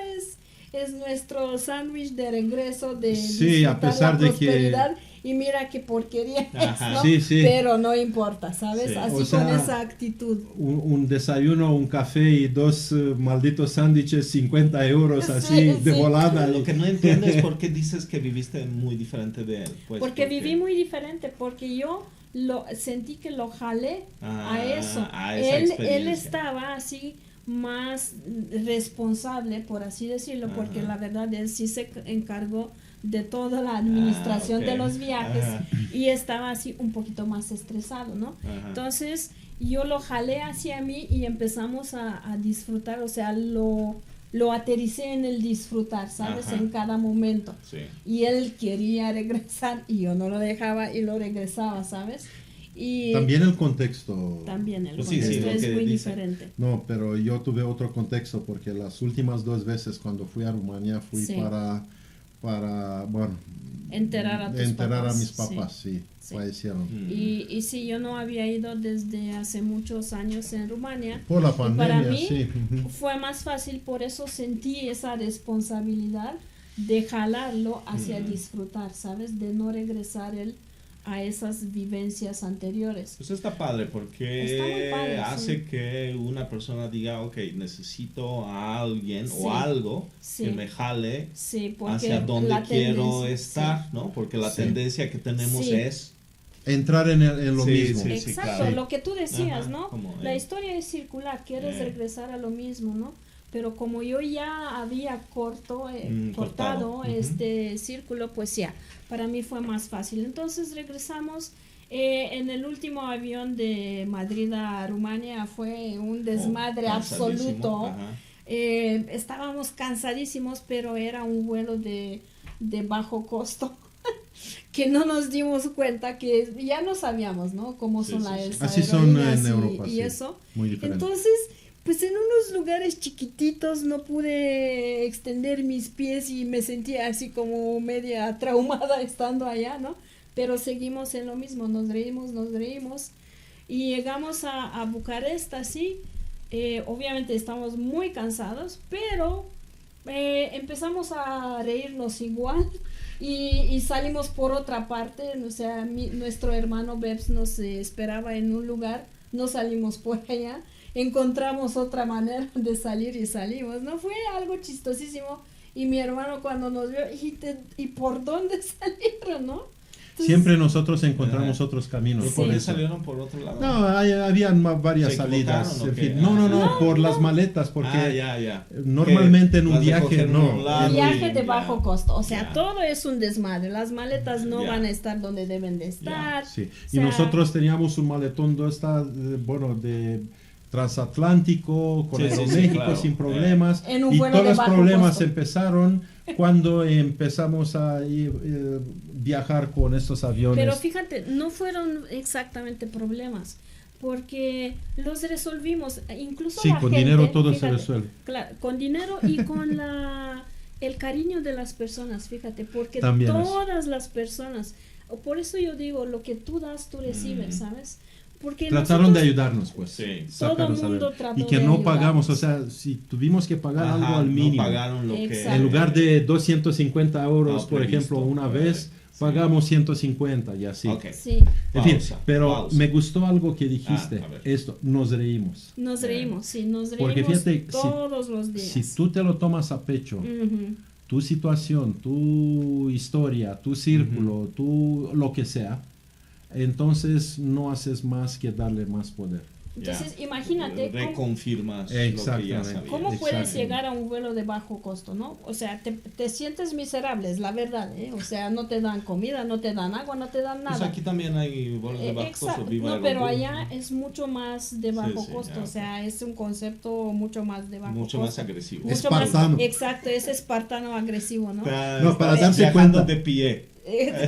es nuestro sándwich de regreso de Sí, a disfrutar pesar la de que- prosperidad y mira qué porquería Ajá. es, ¿no? Sí, sí. Pero no importa, ¿sabes? Sí. Así O sea, con esa actitud. Un desayuno, un café y dos malditos sándwiches, 50 euros Sí, así sí. de volada. Lo que no entiendo es por qué dices que viviste muy diferente de él. Pues, Porque viví muy diferente, porque yo sentí que lo jalé a eso. a esa Él experiencia. estaba así más responsable, por así decirlo, porque Ajá. la verdad él sí se encargó de toda la administración ok. de los viajes Ajá. y estaba así un poquito más estresado, ¿no? Ajá. Entonces yo lo jalé hacia mí y empezamos a disfrutar, o sea, lo aterricé en el disfrutar, ¿sabes? Ajá. En cada momento. Sí. Y él quería regresar y yo no lo dejaba y lo regresaba, ¿sabes? Y También el contexto. también el Pues sí, sí, contexto lo es que muy dice. diferente. No, pero yo tuve otro contexto porque las últimas 2 veces cuando fui a Rumania fui Sí. para bueno, Enterrar a tus enterrar papás, a mis sí. papás, sí, Sí. fallecieron. Y sí, yo no había ido desde hace muchos años en Rumania. Por la Y para pandemia, mí sí. ujú. fue más fácil, por eso sentí esa responsabilidad de jalarlo hacia disfrutar, ¿sabes? De no regresar él a esas vivencias anteriores. Pues está padre porque Está muy padre, hace sí. que una persona diga, ok, necesito a alguien Sí. o algo Sí. que me jale Sí, porque hacia donde la quiero tendencia- estar, sí. ¿no? Porque la Sí. tendencia que tenemos Sí. es... Entrar en lo Sí, mismo. sí. Exacto, claro. lo que tú decías, Ajá, ¿no? como, La historia es circular, quieres regresar a lo mismo, ¿no? Pero como yo ya había cortado cortado. este círculo, pues ya, para mí fue más fácil. Entonces regresamos. En el último avión de Madrid a Rumania fue un desmadre cansadísimo, absoluto. ajá. Estábamos cansadísimos, pero era un vuelo de bajo costo. Que no nos dimos cuenta, que ya no sabíamos, ¿no? Cómo Sí, son sí, las sí. Así son aerolíneas en Europa, y sí. eso. Muy diferente. Entonces, pues en unos lugares chiquititos no pude extender mis pies y me sentía así como media traumada estando allá, ¿no? Pero seguimos en lo mismo, nos reímos y llegamos a Bucarest así. Obviamente estamos muy cansados, pero empezamos a reírnos igual y salimos por otra parte. O sea, nuestro hermano Bebs nos esperaba en un lugar no salimos por allá, encontramos otra manera de salir y salimos, ¿no? Fue algo chistosísimo. Y mi hermano cuando nos vio, ¿y por dónde salieron, no? Entonces, siempre nosotros encontramos otros caminos. ¿Y por qué salieron por otro lado? No, habían varias ¿Se salidas. equivocaron o En qué? fin, no, por las maletas, porque ya. normalmente en un Las de viaje coger no. un lado viaje y de ya. bajo costo, o sea, Ya. todo es un desmadre, las maletas no Ya. van a estar donde deben de estar. Sí. O Y sea, nosotros teníamos un maletón de transatlántico con Sí, sí, Aeroméxico claro. sin problemas. En un Y vuelo todos de los bajo problemas costo. empezaron cuando empezamos a viajar con estos aviones. Pero fíjate, no fueron exactamente problemas, porque los resolvimos, incluso Sí, la con gente, dinero todo se fíjate, resuelve. Claro, con dinero y con el cariño de las personas, fíjate, porque También es. todas las personas, por eso yo digo, lo que tú das, tú recibes, ¿sabes? Porque Trataron de nosotros- ayudarnos, pues. Sí. Sacarnos Todo mundo adelante. trató Y que de no ayudarnos. pagamos, o sea, si tuvimos que pagar algo Ajá, al mínimo. No pagaron lo que... Exacto. En lugar de 250 euros, por previsto. ejemplo, una Vale, vez, sí. pagamos 150 y así. Ok. Sí, En fin, Pausa, pero pausa. me gustó algo que dijiste. a ver. Esto, nos reímos. nos reímos, sí, nos reímos Porque fíjate, todos los días. Si tú te lo tomas a pecho, Ujú. tu situación, tu historia, tu círculo, tu lo que sea, entonces no haces más que darle más poder. Entonces, Ya. imagínate cómo- Reconfirmas lo que ya Exactamente. sabías. ¿Cómo puedes Exacto. llegar a un vuelo de bajo costo, no? O sea, te sientes miserable, es la verdad, ¿eh? O sea, no te dan comida, no te dan agua, no te dan Pues nada. aquí también hay vuelos de bajo Exacto. costo. Viva No, pero Aerobús, allá ¿no? es mucho más de bajo sí, costo, ya, o sea, es un concepto mucho más de bajo Mucho costo. más agresivo. Mucho Espartano. más, exacto, es espartano agresivo, ¿no? No, para darse viajando cuenta. de pie.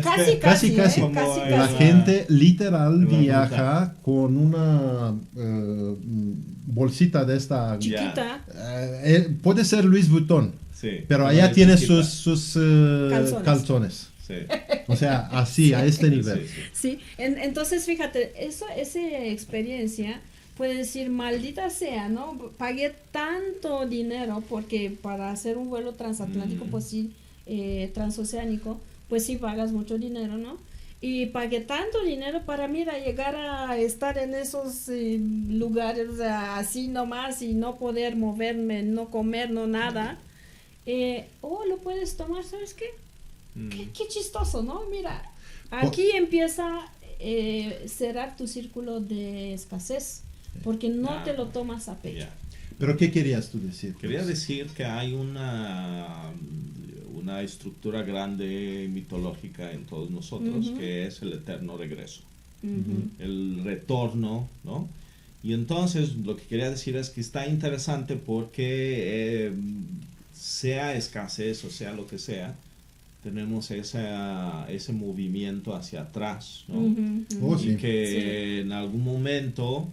Casi, Casi, casi. ¿eh? Casi, Como La casi. gente literal la viaja con una bolsita de esta. Chiquita, Puede ser Louis Vuitton, Sí. pero Una allá de tiene chiquita. sus Calzones. calzones. Sí. O sea, así, a este nivel. Sí, sí. sí. Entonces, fíjate, esa experiencia puede decir, maldita sea, ¿no? Pagué tanto dinero porque para hacer un vuelo transatlántico, pues sí, transoceánico, pues sí pagas mucho dinero, ¿no? Y pagué tanto dinero para, mira, llegar a estar en esos lugares, o sea, así nomás y no poder moverme, no comer, no nada. Lo puedes tomar, ¿sabes qué? Qué chistoso, ¿no? Mira, aquí empieza cerrar tu círculo de escasez, porque no te lo tomas a pecho. Ya. Pero ¿qué querías tú decir? Quería decir que hay una estructura grande mitológica en todos nosotros, Ujú. que es el eterno regreso, Ujú. el retorno, ¿no? Y entonces lo que quería decir es que está interesante porque sea escasez o sea lo que sea, tenemos ese movimiento hacia atrás, ¿no? Ujú, ujú. Oh, Y sí. que en algún momento,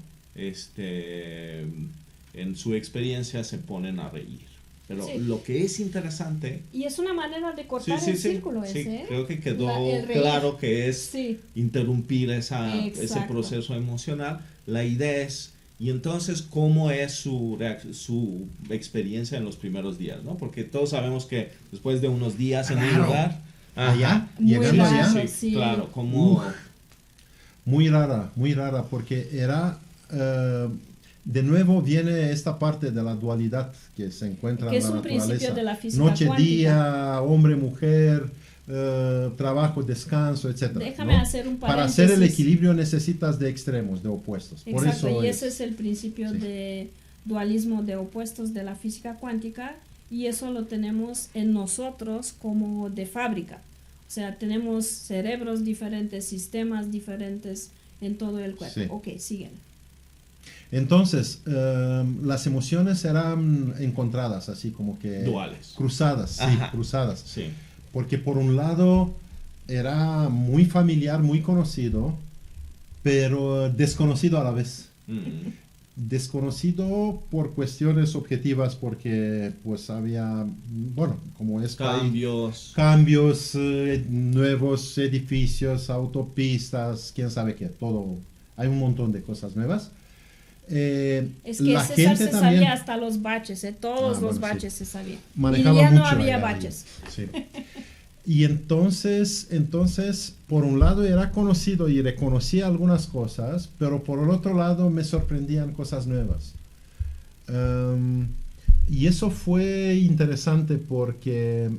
en su experiencia se ponen a reír. Pero Sí. lo que es interesante, Y es una manera de cortar el círculo sí, ese, ¿eh? creo que quedó El reír. claro que es Sí, interrumpir ese Exacto. proceso emocional. La idea es, y entonces, ¿cómo es su experiencia en los primeros días? ¿No? Porque todos sabemos que después de unos días en un Claro. lugar, Allá, Muy llegando raro. allá, Sí. claro, como... muy rara, porque era, de nuevo viene esta parte de la dualidad que se encuentra Que en es la un naturaleza. principio de la física Noche, cuántica. día, hombre, mujer, trabajo, descanso, etcétera. Déjame ¿no? hacer un Para hacer el paréntesis. equilibrio necesitas de extremos, de opuestos. Por Exacto, eso y es. ese es el principio Sí. de dualismo de opuestos de la física cuántica, y eso lo tenemos en nosotros como de fábrica. O sea, tenemos cerebros diferentes, sistemas diferentes en todo el cuerpo. Sí. Ok, siguen. Entonces, las emociones eran encontradas, así como que Duales. cruzadas, sí, Ajá. cruzadas. Sí. Porque por un lado era muy familiar, muy conocido, pero desconocido a la vez. Mm. Desconocido por cuestiones objetivas, porque pues había, bueno, como es Cambios. cambios, nuevos edificios, autopistas, quién sabe qué, todo, hay un montón de cosas nuevas. Es que la César gente se también sabía hasta los baches, todos Ah, los bueno, baches sí. se sabía. manejaba Y ya no mucho había allá, baches. sí. Y entonces, por un lado era conocido y reconocía algunas cosas, pero por el otro lado me sorprendían cosas nuevas. Y eso fue interesante porque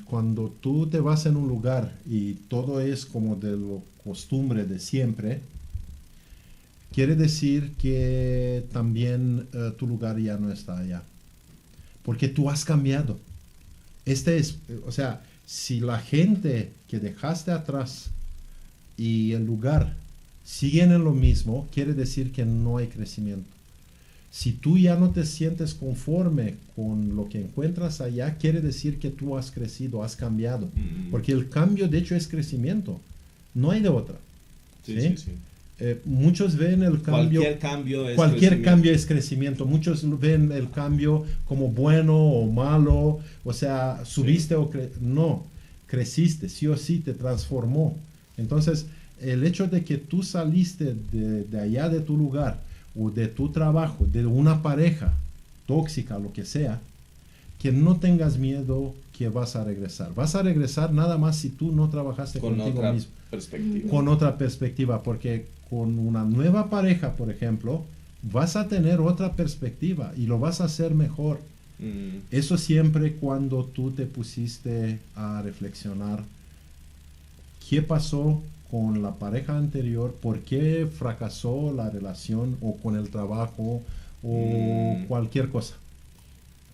cuando tú te vas en un lugar y todo es como de lo costumbre de siempre, quiere decir que también tu lugar ya no está allá. Porque tú has cambiado. O sea, si la gente que dejaste atrás y el lugar siguen en lo mismo, quiere decir que no hay crecimiento. Si tú ya no te sientes conforme con lo que encuentras allá, quiere decir que tú has crecido, has cambiado. Porque el cambio, de hecho, es crecimiento. No hay de otra. ¿Sí? Muchos ven el cambio... Cualquier cambio es crecimiento. Muchos ven el cambio como bueno o malo. O sea, subiste o... No, creciste, sí o sí, te transformó. Entonces, el hecho de que tú saliste de allá de tu lugar o de tu trabajo, de una pareja tóxica, lo que sea, que no tengas miedo que vas a regresar. Vas a regresar nada más si tú no trabajaste contigo mismo. Con otra perspectiva, porque con una nueva pareja, por ejemplo, vas a tener otra perspectiva y lo vas a hacer mejor. Eso siempre cuando tú te pusiste a reflexionar qué pasó con la pareja anterior, por qué fracasó la relación o con el trabajo o cualquier cosa.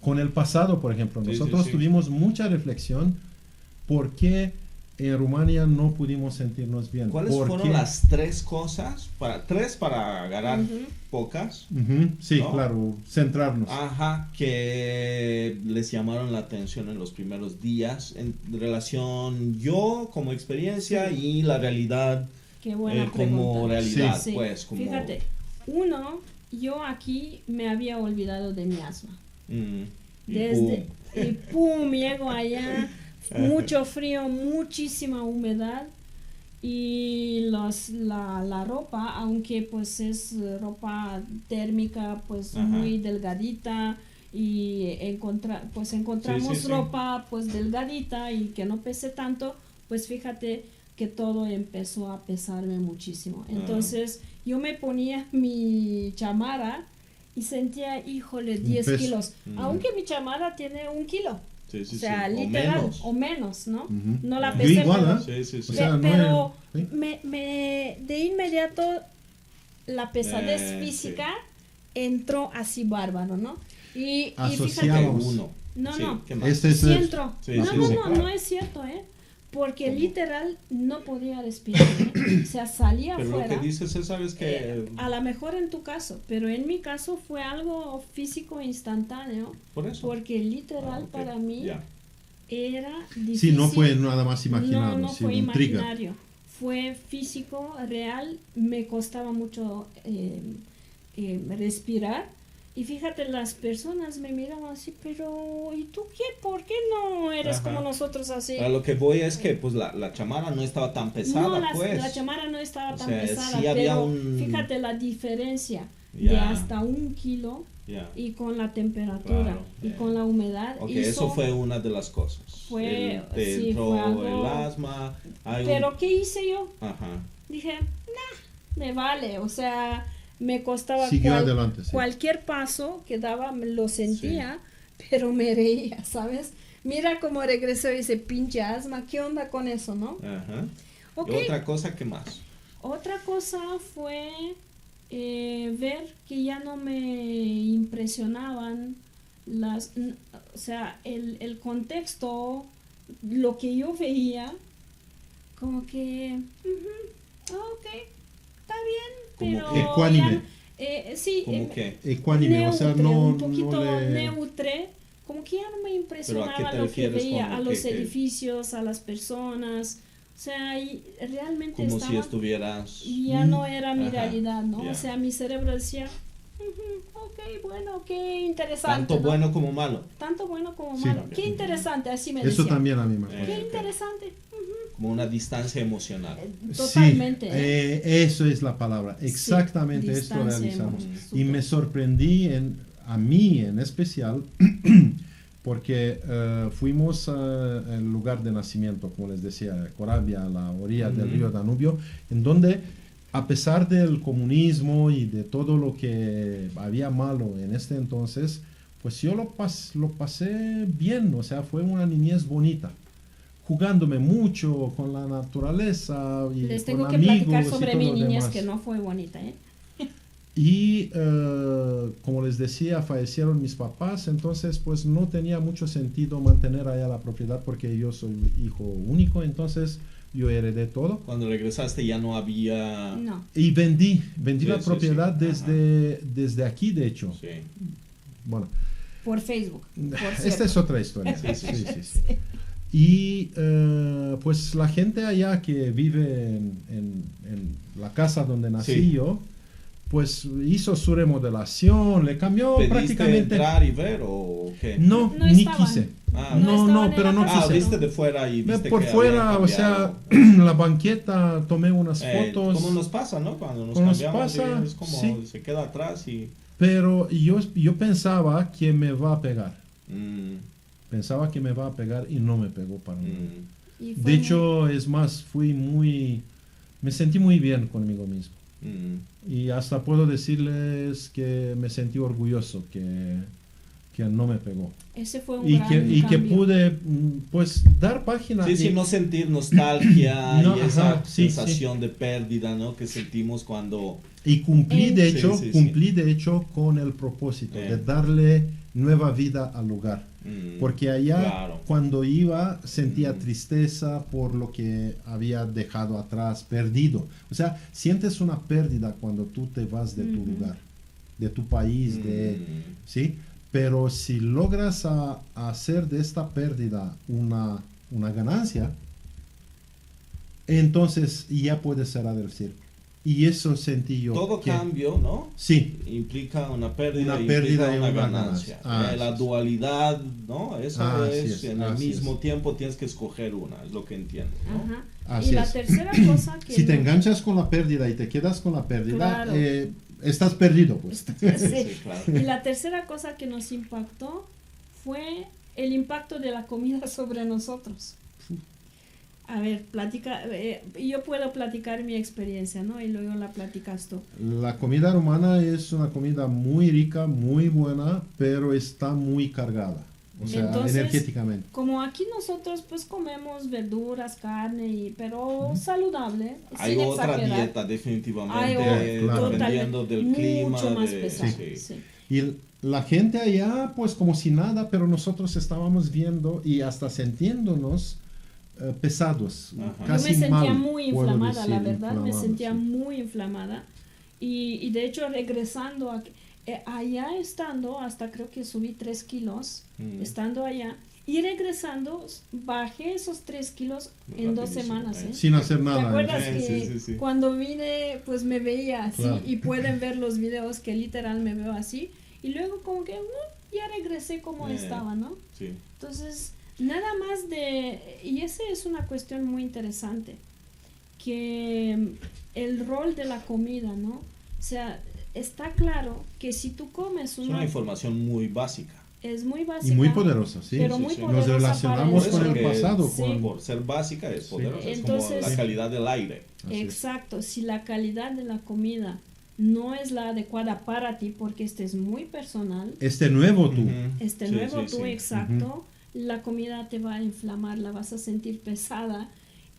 Con el pasado, por ejemplo, nosotros tuvimos mucha reflexión por qué en Rumania no pudimos sentirnos bien. ¿Cuáles fueron las tres cosas? Tres para agarrar pocas. Sí, ¿no? Claro, centrarnos. Que les llamaron la atención en los primeros días en relación yo como experiencia y la realidad. Qué buena como pregunta. realidad, Sí. pues. Como... Fíjate, yo aquí me había olvidado de mi asma. Y pum, llego allá, mucho frío, muchísima humedad y la ropa, aunque pues es ropa térmica, pues muy delgadita y encontramos ropa pues delgadita y que no pese tanto, pues fíjate que todo empezó a pesarme muchísimo. Entonces yo me ponía mi chamarra y sentía, híjole, 10 kilos. Aunque mi chamarra tiene 1 kilo. O sea, literal, o menos, ¿no? No la pesé. Igual, pero de inmediato la pesadez física entró así bárbaro, ¿no? Y fíjate, no es cierto, porque literal no podía respirar, o sea, salía pero afuera. Lo que dices es, ¿sabes qué? A lo mejor en tu caso, pero en mi caso fue algo físico instantáneo. Por eso. Porque literal para mí era difícil. Sí, no fue nada más imaginado, no fue imaginario, fue físico, real, me costaba mucho respirar. Y fíjate, las personas me miraban así, pero ¿y tú qué? ¿Por qué no eres como nosotros así? A lo que voy es que pues la chamarra no estaba tan pesada, no, la chamarra no estaba tan pesada, sí pero fíjate la diferencia de hasta 1 kilo y con la temperatura y con la humedad. Eso fue una de las cosas. Fue algo, el asma. Pero ¿qué hice yo? Dije, me vale, o sea... Me costaba cualquier paso que daba, lo sentía, pero me reía, ¿sabes? Mira cómo regresó ese pinche asma, ¿qué onda con eso, no? ¿Y otra cosa qué más? Otra cosa fue ver que ya no me impresionaban o sea, el contexto, lo que yo veía, como que, está bien. Pero ecuánime. Ecuánime, neutre, o sea, no... un poquito no neutre, como que ya no me impresionaba lo que veía, a los edificios, a las personas, o sea, y realmente como estaba, si estuvieras... Ya no era mi realidad, ¿no? Yeah. O sea, mi cerebro decía, bueno, qué interesante. Tanto bueno como malo. Tanto bueno como malo. Qué interesante, así me decía. Eso también a mí me Qué interesante. Como una distancia emocional. Totalmente. Eso es la palabra. Exactamente esto realizamos. Y me sorprendí, a mí en especial, porque fuimos al lugar de nacimiento, como les decía, Corabia, a la orilla del río Danubio, en donde, a pesar del comunismo y de todo lo que había malo en este entonces, pues yo lo pasé bien, o sea, fue una niñez bonita, jugándome mucho con la naturaleza y Les con tengo que amigos platicar y sobre todo mi lo niñez, demás. que no fue bonita, ¿eh? Y como les decía, fallecieron mis papás, entonces pues no tenía mucho sentido mantener allá la propiedad porque yo soy hijo único, entonces yo heredé todo. Cuando regresaste ya no había... No. Y vendí Sí, la sí, propiedad sí. desde aquí, de hecho. Sí. Bueno, Por Facebook. Por esta cierto. es otra historia. Sí, sí, sí. Sí. Y pues la gente allá que vive en la casa donde nací Sí. yo, pues hizo su remodelación, le cambió ¿Pediste prácticamente... entrar y ver o qué? No, No ni estaban. quise. Ah, No estaban no, en pero la no casa. quise. viste de fuera y viste Por que fuera, habían o sea, cambiado. la banqueta, tomé unas fotos, Como nos pasa, ¿no? Cuando nos Como nos cambiamos, pasa, es como sí. se queda atrás y... pero yo pensaba que me va a pegar. Mm, Pensaba que me va a pegar y no me pegó para nada. Y fue De hecho, es más, me sentí muy bien conmigo mismo. Y hasta puedo decirles que me sentí orgulloso que no me pegó. ese fue un Y gran que cambio. pude, pues, dar página. Sí, no sentir nostalgia No, y esa ajá, sí, sensación de pérdida, ¿no? Que sentimos cuando... Y cumplí, de Sí, hecho, sí, sí. cumplí de hecho con el propósito de darle nueva vida al lugar. Porque allá, claro. cuando iba, sentía tristeza por lo que había dejado atrás, perdido. O sea, sientes una pérdida cuando tú te vas de tu lugar, de tu país, ¿sí? Pero si logras hacer de esta pérdida una ganancia, entonces ya puedes cerrar el círculo. Y eso sentí yo. Todo que- cambio, ¿no? Sí, Implica una pérdida, Una pérdida implica y una una ganancia. ganancia. La dualidad, ¿no? Eso Así es, es, en el así mismo es. tiempo tienes que escoger una, es lo que entiendo, ¿no? Ajá. Así Y la es. tercera cosa que... si te no- enganchas con la pérdida y te quedas con la pérdida, Claro. estás perdido, pues. Sí. Sí, claro. Y la tercera cosa que nos impactó fue el impacto de la comida sobre nosotros. A ver, yo puedo platicar mi experiencia, ¿no? Y luego la platicas tú. La comida rumana es una comida muy rica, muy buena, pero está muy cargada, o sea, Entonces, energéticamente. Como aquí nosotros pues comemos verduras, carne, pero saludable, Hay sin otra exagerar. dieta definitivamente, Hay claro. dependiendo del clima. mucho más de- pesada. sí. Sí. Y la gente allá, pues como si nada, pero nosotros estábamos viendo y hasta sintiéndonos pesados, Ajá. Yo casi me sentía mal, muy puedo inflamada, la decir, verdad, me inflamado, sentía sí. muy inflamada. Y de hecho, regresando allá estando, hasta creo que subí 3 kilos, estando allá, y regresando, bajé esos 3 kilos en 2 Rapidísimo, semanas. ¿eh? Sin hacer ¿Te nada. acuerdas Sí, que sí, sí. cuando vine, pues me veía así, Claro. y pueden ver los videos que literal me veo así, y luego como que ya regresé como estaba, ¿no? Sí. Entonces, nada más y esa es una cuestión muy interesante, que el rol de la comida, ¿no? O sea, está claro que si tú comes Es una información muy básica. es muy básica. Y muy poderosa, sí. Pero sí, muy sí. poderosa Nos relacionamos para con el que pasado. Sí. con- Por ser básica es poderosa, es como Entonces- la calidad del aire. Así es. Exacto, si la calidad de la comida no es la adecuada para ti, porque este es muy personal, Este nuevo tú. este Sí, nuevo sí, tú, sí. exacto, la comida te va a inflamar, la vas a sentir pesada.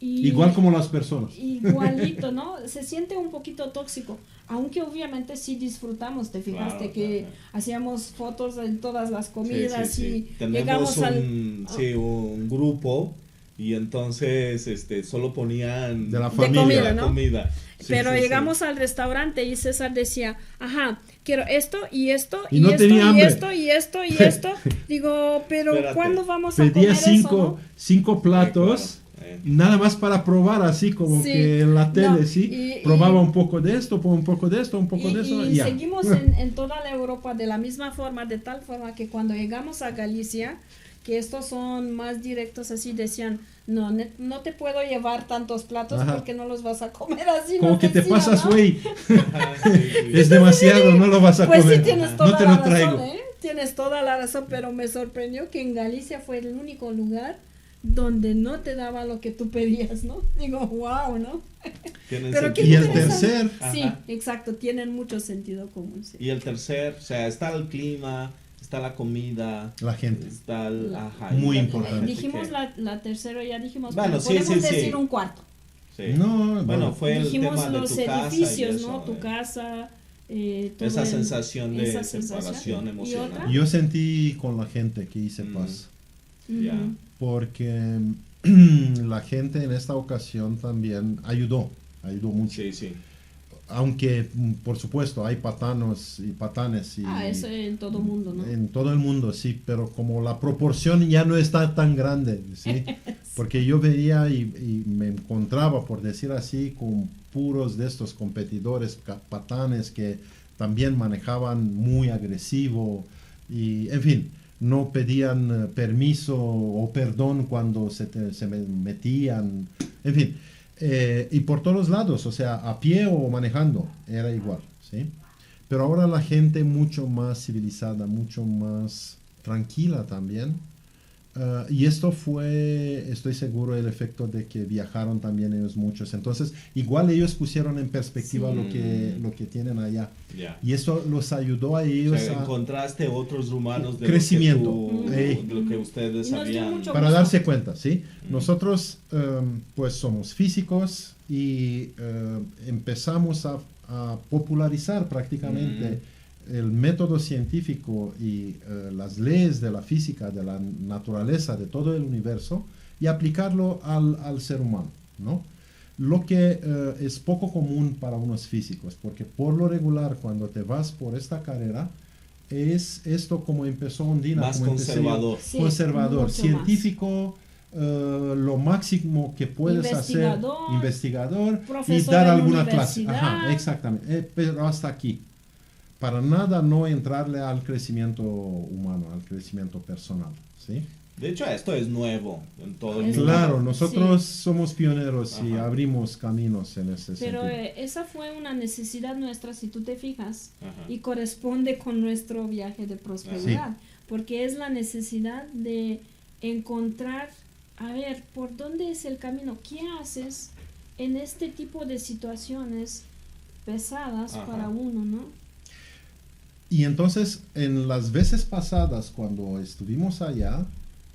Y Igual como las personas. igualito, ¿no? Se siente un poquito tóxico, aunque obviamente sí disfrutamos, te fijaste Claro, que claro. hacíamos fotos en todas las comidas Sí, sí, sí. y Tenemos llegamos un grupo y entonces solo ponían De la De familia. comida, la ¿no? comida. Sí, pero sí, sí. llegamos al restaurante y César decía, ajá, quiero esto y esto Y y, no esto tenía y hambre. esto y esto y esto. Digo, pero Espérate. ¿cuándo vamos a Pedía comer cinco platos. Claro. Nada más para probar, así como Sí. que en la tele, No, ¿sí? y- Probaba un poco de esto, un poco de esto, un poco de eso. Y ya. seguimos en toda la Europa de la misma forma, de tal forma que cuando llegamos a Galicia, que estos son más directos así, decían, no te puedo llevar tantos platos Ajá. porque no los vas a comer así. Como nos que te decían, pasas, ¿no? güey. Ajá, sí, sí. Es demasiado, no lo vas a Pues comer. sí, tienes toda no te la lo razón, traigo. ¿eh? tienes toda la razón, pero me sorprendió que en Galicia fue el único lugar donde no te daba lo que tú pedías, ¿no? Digo, wow, ¿no? Pero qué y el interesante. tercer, Sí, Ajá. exacto, tienen mucho sentido común. Sí. Y el tercer, o sea, está el clima, está la comida, la gente. está el... Ajá, Muy y la importante. gente Dijimos que- la tercera, ya dijimos, Bueno, pero sí, podemos sí, decir sí. un cuarto. Sí. No, Bueno, fue el Dijimos tema de los tu casa y edificios, eso, ¿no? Tu casa, todo esa el- sensación de esa separación sensación. ¿Y emocional. otra? yo sentí con la gente que hice paz. Ya. Ujú. Porque la gente en esta ocasión también ayudó mucho. Sí, sí. Aunque, por supuesto, hay patanos y patanes. Y, Eso en todo mundo, ¿no? En todo el mundo, sí, pero como la proporción ya no está tan grande, ¿sí? Porque yo veía y me encontraba, por decir así, con puros de estos competidores patanes que también manejaban muy agresivo y, en fin, no pedían permiso o perdón cuando se metían, en fin. Y por todos lados, o sea, a pie o manejando, era igual, ¿sí? Pero ahora la gente mucho más civilizada, mucho más tranquila también. Y esto fue, estoy seguro, el efecto de que viajaron también ellos muchos. Entonces, igual ellos pusieron en perspectiva Sí. lo que tienen allá. Ya. Y eso los ayudó a ellos O sea, a, encontraste otros rumanos de Crecimiento. de lo que ustedes Y nos dio habían... mucho para gusto. darse cuenta, ¿sí? Nosotros, pues, somos físicos y empezamos a popularizar prácticamente el método científico y las leyes de la física, de la naturaleza, de todo el universo, y aplicarlo al ser humano, ¿no? Lo que es poco común para unos físicos, porque por lo regular, cuando te vas por esta carrera, es esto como empezó Ondina. Más como empecé yo. conservador. Sí, Conservador, mucho científico, lo máximo que puedes hacer, investigador, y profesor dar en alguna clase. universidad. Ajá, exactamente, pero hasta aquí. Para nada no entrarle al crecimiento humano, al crecimiento personal, ¿sí? De hecho, esto es nuevo en todo el Es mundo. Claro, Sí. nosotros somos pioneros y Ajá. abrimos caminos en ese Pero sentido. esa fue una necesidad nuestra, si tú te fijas, Ajá. y corresponde con nuestro viaje de prosperidad, porque es la necesidad de encontrar, a ver, ¿por dónde es el camino? ¿Qué haces en este tipo de situaciones pesadas Ajá. para uno, no? Y entonces, en las veces pasadas, cuando estuvimos allá,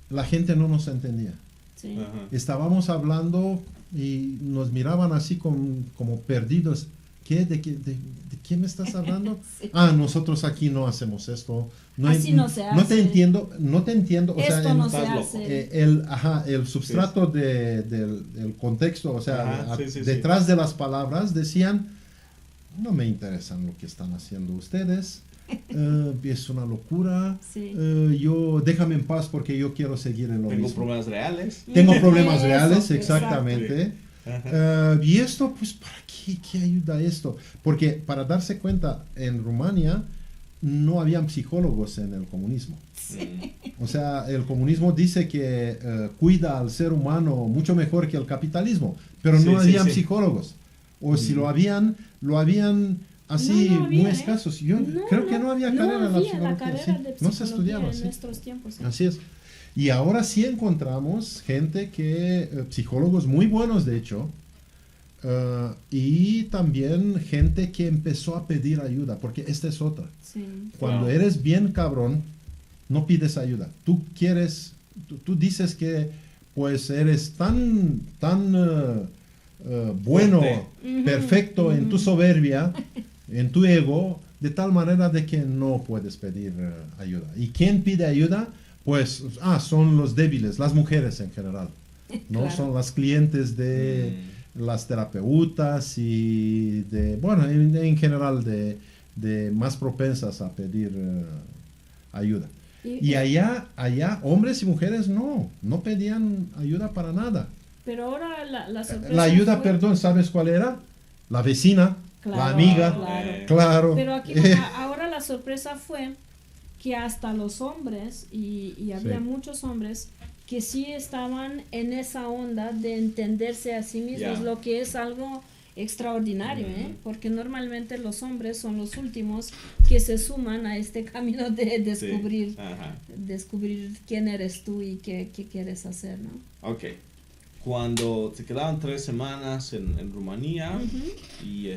la gente no nos entendía. Sí. Ajá. Estábamos hablando y nos miraban así como perdidos. ¿Qué? ¿De qué me estás hablando? Sí. Ah, nosotros aquí no hacemos esto. Así no se No te hace. entiendo, no te entiendo. O sea, Esto no se estás loco. hace. el substrato del contexto, o sea, Ajá, sí, sí, sí. detrás de las palabras decían, no me interesan lo que están haciendo ustedes, es una locura, Sí. déjame en paz porque yo quiero seguir en lo Tengo mismo. problemas reales. Tengo problemas Eso, reales, exacto. exactamente. Ajá. Y esto, pues, ¿para qué ayuda esto? Porque para darse cuenta, en Rumania no habían psicólogos en el comunismo. O sea, el comunismo dice que cuida al ser humano mucho mejor que el capitalismo, pero Sí, no sí, habían sí. psicólogos. O si lo habían así No había, muy ¿eh? escasos. Yo creo que no había carrera en la había psicología. carrera sí. de No se psicología estudiaba, en sí. nuestros tiempos. ¿Sí? Así es. Y ahora sí encontramos gente psicólogos muy buenos de hecho, y también gente que empezó a pedir ayuda, porque esta es otra. Sí. Cuando Wow. eres bien cabrón, no pides ayuda. Tú dices que pues eres tan bueno, Fuerte. perfecto en tu soberbia, en tu ego, de tal manera de que no puedes pedir ayuda. ¿Y quién pide ayuda? Pues, son los débiles, las mujeres en general, ¿no? Claro. Son las clientes de las terapeutas y bueno, en general de más propensas a pedir ayuda. Y allá, hombres y mujeres no pedían ayuda para nada. Pero ahora la sorpresa La ayuda, fue- perdón, ¿sabes cuál era? La vecina, la Claro, amiga, claro. claro. Pero aquí ahora la sorpresa fue que hasta los hombres, y había Sí. muchos hombres, que sí estaban en esa onda de entenderse a sí mismos, Ya. lo que es algo extraordinario, porque normalmente los hombres son los últimos que se suman a este camino de descubrir, descubrir quién eres tú y qué quieres hacer, ¿no? Ok. Cuando se quedaban 3 semanas en Rumanía y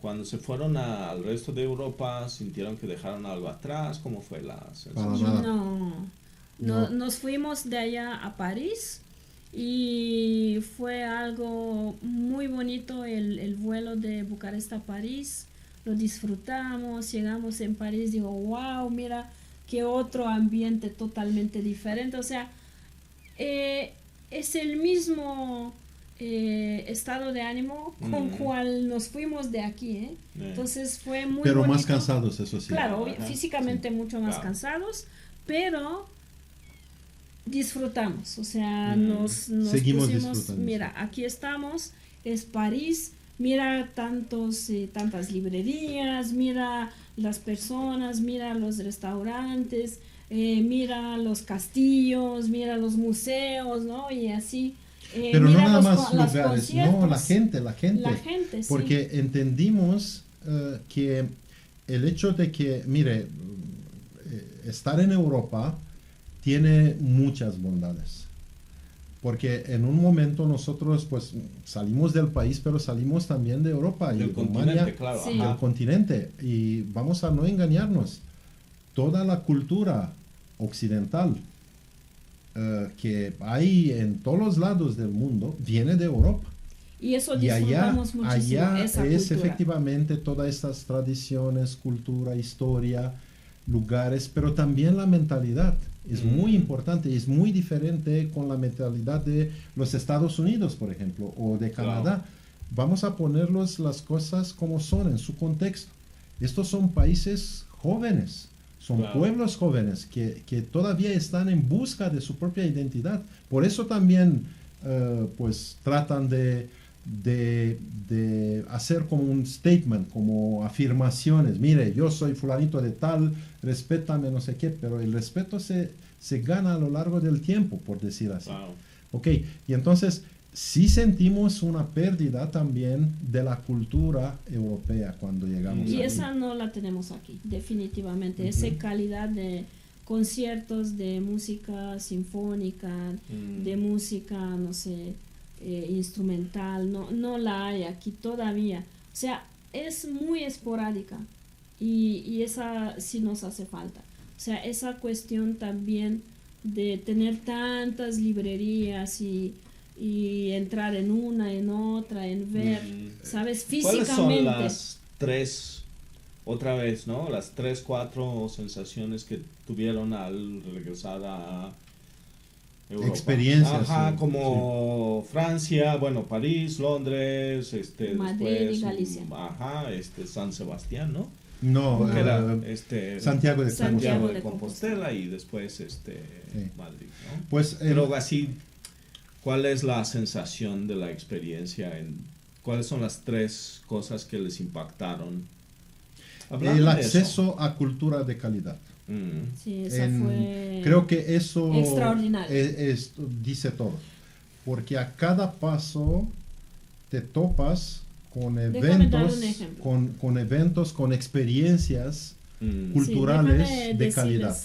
cuando se fueron al resto de Europa, ¿sintieron que dejaron algo atrás? ¿Cómo fue la sensación? No, nos fuimos de allá a París y fue algo muy bonito el vuelo de Bucarest a París. Lo disfrutamos, llegamos en París, digo, wow, mira qué otro ambiente totalmente diferente. O sea, es el mismo estado de ánimo con cual nos fuimos de aquí, Entonces fue muy pero bonito. Más cansados, eso sí. Claro, físicamente mucho más cansados, pero disfrutamos, o sea, nos seguimos pusimos, disfrutando. mira, aquí estamos, es París, mira tantas librerías, mira las personas, mira los restaurantes, mira los castillos, mira los museos, ¿no? Y así. Pero no nada más lugares, no, la gente, sí. Porque entendimos que el hecho de que, mire, estar en Europa tiene muchas bondades. Porque en un momento nosotros pues salimos del país, pero salimos también de Europa y del Rumania, claro, del continente. Y vamos a no engañarnos, toda la cultura occidental que hay en todos los lados del mundo viene de Europa. Y eso disfrutamos muchísimo. Allá esa es cultura. efectivamente todas estas tradiciones, cultura, historia, lugares, pero también la mentalidad. Es muy importante, es muy diferente con la mentalidad de los Estados Unidos, por ejemplo, o de Canadá. Claro. Vamos a ponerlos las cosas como son, en su contexto. Estos son países jóvenes, son pueblos jóvenes que todavía están en busca de su propia identidad. Por eso también pues tratan de hacer como un statement, como afirmaciones. Mire, yo soy fulanito de tal, respétame, no sé qué, pero el respeto se gana a lo largo del tiempo, por decir así. Wow. Ok, y entonces sí sentimos una pérdida también de la cultura europea cuando llegamos y aquí. esa no la tenemos aquí, definitivamente. Esa calidad de conciertos de música sinfónica, de música, no sé, instrumental, no la hay aquí todavía. O sea, es muy esporádica y esa sí nos hace falta. O sea, esa cuestión también de tener tantas librerías y entrar en una, en otra, en ver, ¿sabes? Físicamente. ¿Cuáles son las 3, otra vez, ¿no? Las 3, 4 sensaciones que tuvieron al regresar a Europa? Experiencias. Como Francia, bueno, París, Londres, Madrid después, y Galicia. San Sebastián, ¿no? No, era Santiago de Compostela y después Madrid, ¿no? Pues pero así, ¿cuál es la sensación de la experiencia? ¿Cuáles son las 3 cosas que les impactaron? El acceso a cultura de calidad. Sí, esa fue creo que eso extraordinario. Dice todo, porque a cada paso te topas con eventos, con experiencias culturales de calidad.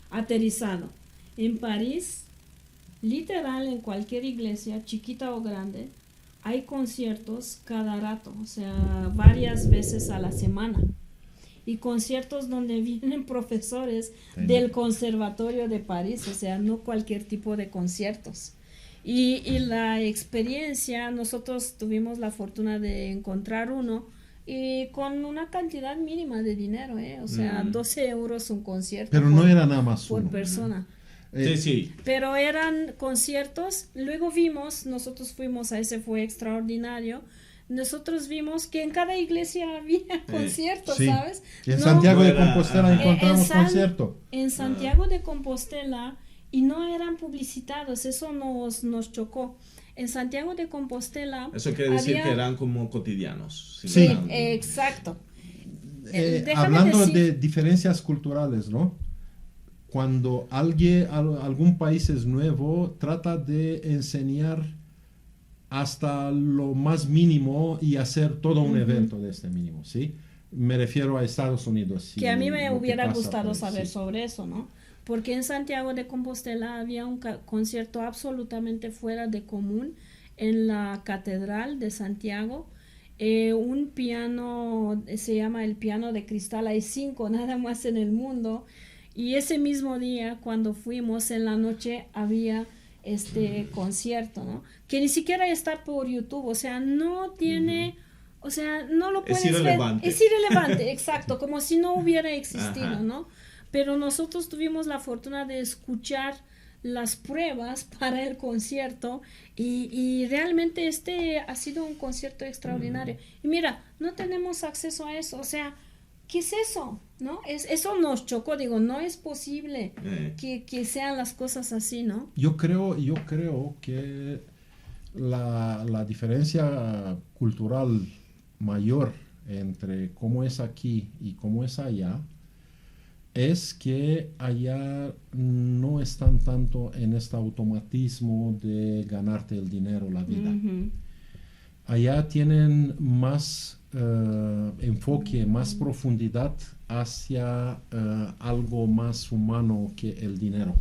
Aterrizado. En París, literal, en cualquier iglesia, chiquita o grande, hay conciertos cada rato, o sea, varias veces a la semana. Y conciertos donde vienen profesores del Conservatorio de París, o sea, no cualquier tipo de conciertos. Y la experiencia, nosotros tuvimos la fortuna de encontrar uno y con una cantidad mínima de dinero, o sea, 12 euros un concierto. Pero no era nada más por persona. Sí. Pero eran conciertos, luego vimos, nosotros fuimos a ese, fue extraordinario. Nosotros vimos que en cada iglesia había conciertos, ¿sabes? En Santiago de Compostela encontramos concierto. En Santiago de Compostela, y no eran publicitados, eso nos chocó. En Santiago de Compostela... Eso quiere decir que eran como cotidianos. Sí, exacto. Hablando de diferencias culturales, ¿no? cuando algún país es nuevo, trata de enseñar hasta lo más mínimo y hacer todo un evento de este mínimo, ¿sí? Me refiero a Estados Unidos. Que a mí me hubiera gustado pues, saber sobre eso, ¿no? Porque en Santiago de Compostela había un concierto absolutamente fuera de común en la Catedral de Santiago. Un piano, se llama el piano de cristal, hay 5 nada más en el mundo. Y ese mismo día, cuando fuimos en la noche, había este concierto, ¿no? Que ni siquiera está por YouTube, o sea, no tiene... O sea, no lo puedes ver. Es irrelevante, exacto, como si no hubiera existido, ¿no? Pero nosotros tuvimos la fortuna de escuchar las pruebas para el concierto y realmente este ha sido un concierto extraordinario. Y mira, no tenemos acceso a eso, o sea, ¿qué es eso? ¿No? Eso nos chocó, digo, no es posible que sean las cosas así, ¿no? Yo creo que la diferencia cultural mayor entre cómo es aquí y cómo es allá es que allá no están tanto en este automatismo de ganarte el dinero, la vida. Allá tienen más enfoque, más profundidad hacia algo más humano que el dinero.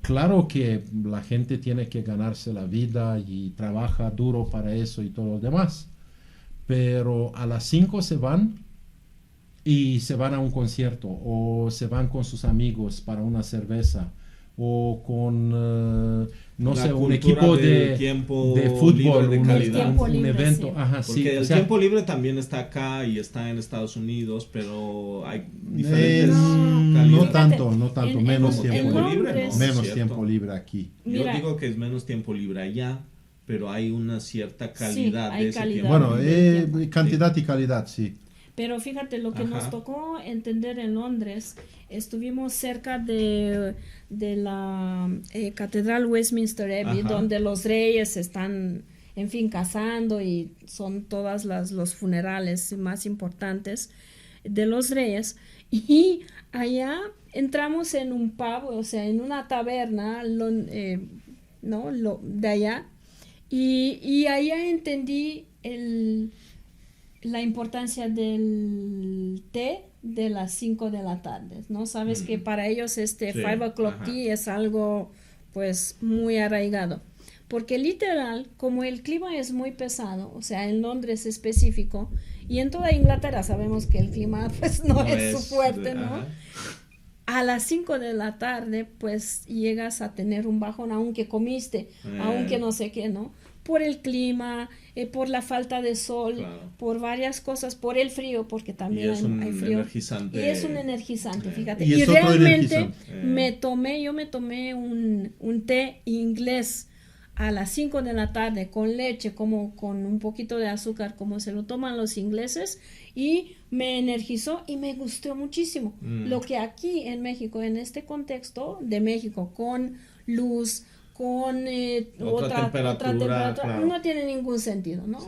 Claro que la gente tiene que ganarse la vida y trabaja duro para eso y todo lo demás, pero a las 5 se van y se van a un concierto o se van con sus amigos para una cerveza o con un equipo de fútbol, un evento. Sí. Ajá, porque sí, el tiempo libre también está acá y está en Estados Unidos, pero hay diferentes no tanto, menos tiempo libre, no, menos tiempo libre aquí. Yo digo que es menos tiempo libre allá, pero hay una cierta calidad de ese tiempo. Bueno, cantidad y calidad, sí. Pero fíjate, lo que nos tocó entender en Londres, estuvimos cerca de la Catedral Westminster Abbey, donde los reyes están, en fin, casando y son todas los funerales más importantes de los reyes. Y allá entramos en un pub, o sea, en una taberna, de allá, y allá entendí la importancia del té de las 5 de la tarde, ¿no? Sabes que para ellos 5 o'clock tea es algo pues muy arraigado, porque literal, como el clima es muy pesado, o sea, en Londres específico, y en toda Inglaterra sabemos que el clima pues no es su fuerte, ¿no? A las 5 de la tarde pues llegas a tener un bajón, aunque comiste, aunque no sé qué, ¿no? Por el clima, por la falta de sol, por varias cosas, por el frío, porque también hay frío. Energizante. Y es un energizante, fíjate. Y realmente yo me tomé un té inglés a las 5 de la tarde con leche, como con un poquito de azúcar, como se lo toman los ingleses, y me energizó y me gustó muchísimo. Lo que aquí en México, en este contexto de México, con luz, con otra temperatura, claro, no tiene ningún sentido, ¿no?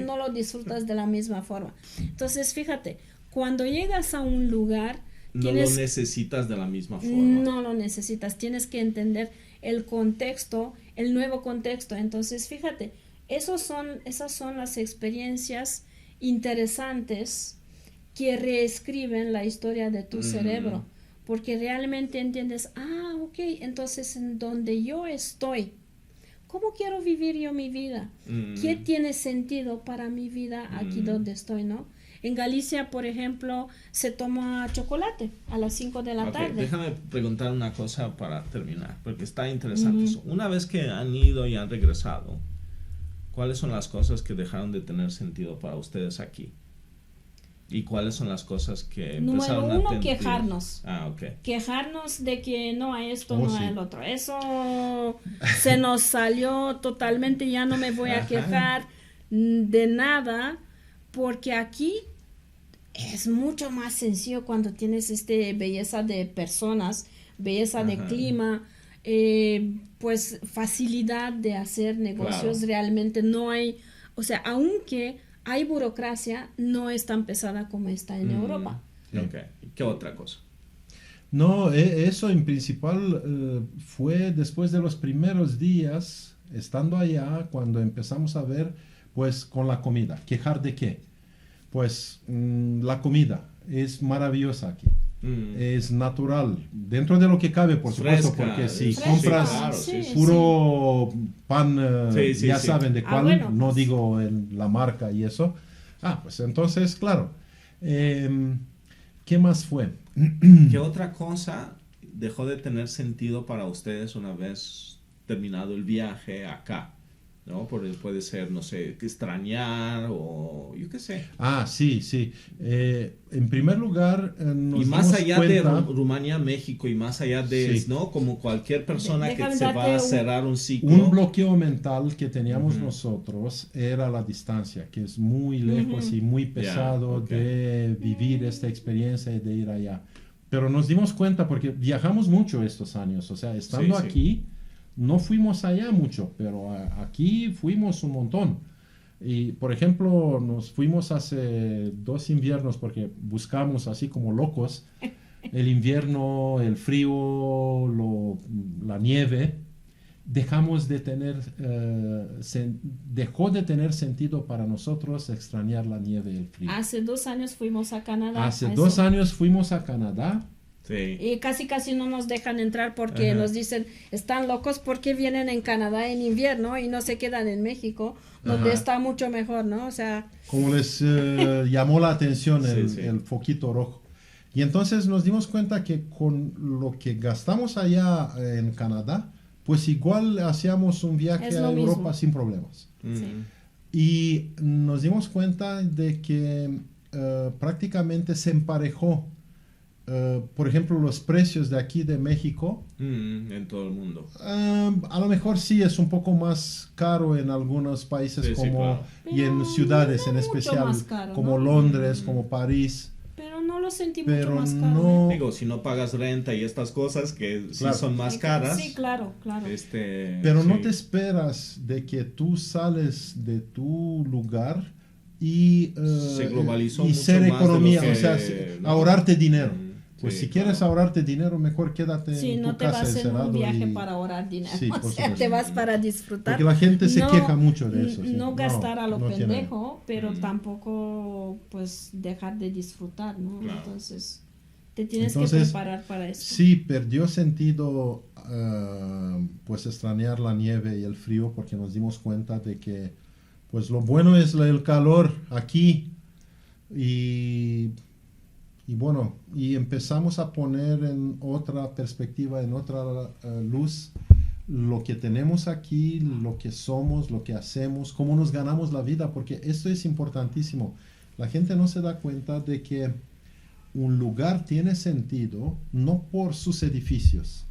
No lo disfrutas de la misma forma. Entonces, fíjate, cuando llegas a un lugar, no lo necesitas de la misma forma. No lo necesitas, tienes que entender el contexto, el nuevo contexto. Entonces, fíjate, esas son las experiencias interesantes que reescriben la historia de tu cerebro. Porque realmente entiendes, ok, entonces en donde yo estoy, ¿cómo quiero vivir yo mi vida? ¿Qué tiene sentido para mi vida aquí donde estoy, no? En Galicia, por ejemplo, se toma chocolate a las 5 de la tarde. Déjame preguntar una cosa para terminar, porque está interesante eso. Una vez que han ido y han regresado, ¿cuáles son las cosas que dejaron de tener sentido para ustedes aquí? ¿Y cuáles son las cosas que empezaron Número 1, a tener? quejarnos. Quejarnos de que no a esto, no a el otro. Eso se nos salió totalmente, ya no me voy a quejar de nada, porque aquí es mucho más sencillo cuando tienes belleza de personas, belleza de clima, pues facilidad de hacer negocios. Realmente no hay, o sea, aunque hay burocracia, no es tan pesada como está en Europa. ¿Qué otra cosa? No, eso en principal fue después de los primeros días, estando allá, cuando empezamos a ver, pues con la comida. ¿Quejar de qué? Pues la comida es maravillosa aquí. Es natural, dentro de lo que cabe, por supuesto, Fresca, porque si fresca, compras claro, sí, sí. puro pan, ya sí. saben de cuál, Bueno, no pues. digo en la marca y eso. Pues entonces, claro. ¿Qué más fue? ¿Qué otra cosa dejó de tener sentido para ustedes una vez terminado el viaje acá? ¿No? Puede ser, no sé, extrañar o yo qué sé. Sí, sí. En primer lugar, nos Y más dimos allá de cuenta... Rumania, México, y más allá de, Sí. ¿no? Como cualquier persona que Déjame se va darte a cerrar un ciclo. Un bloqueo mental que teníamos Ujú. nosotros era la distancia, que es muy lejos y muy pesado ok. de vivir esta experiencia y de ir allá. Pero nos dimos cuenta porque viajamos mucho estos años, o sea, estando Sí, sí. aquí, no fuimos allá mucho, pero aquí fuimos un montón. Y, por ejemplo, nos fuimos hace 2 inviernos porque buscamos así como locos el invierno, el frío, la nieve. Dejamos de tener, dejó de tener sentido para nosotros extrañar la nieve y el frío. Hace 2 años fuimos a Canadá. Hace a 2 eso. años fuimos a Canadá. Sí. Y casi no nos dejan entrar porque Ajá. nos dicen, están locos porque vienen en Canadá en invierno y no se quedan en México, donde Ajá. está mucho mejor, ¿no? O sea, Como les llamó la atención Sí. el foquito rojo. Y entonces nos dimos cuenta que con lo que gastamos allá en Canadá, pues igual hacíamos un viaje Es a lo Europa mismo. sin problemas. Sí. Y nos dimos cuenta de que prácticamente se emparejó. Por ejemplo, los precios de aquí de México, En todo el mundo. a lo mejor sí es un poco más caro en algunos países Sí, como claro. y en Pero ciudades no en mucho especial más caro, como ¿no? Londres, como París, pero no lo sentí pero mucho más caro. no. Digo, si no pagas renta y estas cosas que sí Claro. son más caras. Sí, claro. Pero no sí. te esperas de que tú sales de tu lugar y Se globalizó y mucho ser más de lo economía, que, o sea, ¿no? ahorrarte dinero. Pues sí, si quieres claro. ahorrarte dinero, mejor quédate Sí, en no tu te casa vas en encerrado un viaje y- para ahorrar dinero, Sí, o por sea, supuesto. te vas para disfrutar. Porque la gente se No- queja mucho de eso. sí. No gastar a lo no tiene- pendejo, pero tampoco pues dejar de disfrutar, ¿no? Claro. Entonces, te tienes que Entonces, preparar para eso. Sí, perdió sentido pues extrañar la nieve y el frío porque nos dimos cuenta de que pues lo bueno es el calor aquí y bueno, y empezamos a poner en otra perspectiva, en otra luz lo que tenemos aquí, lo que somos, lo que hacemos, cómo nos ganamos la vida, porque esto es importantísimo. La gente no se da cuenta de que un lugar tiene sentido no por sus edificios,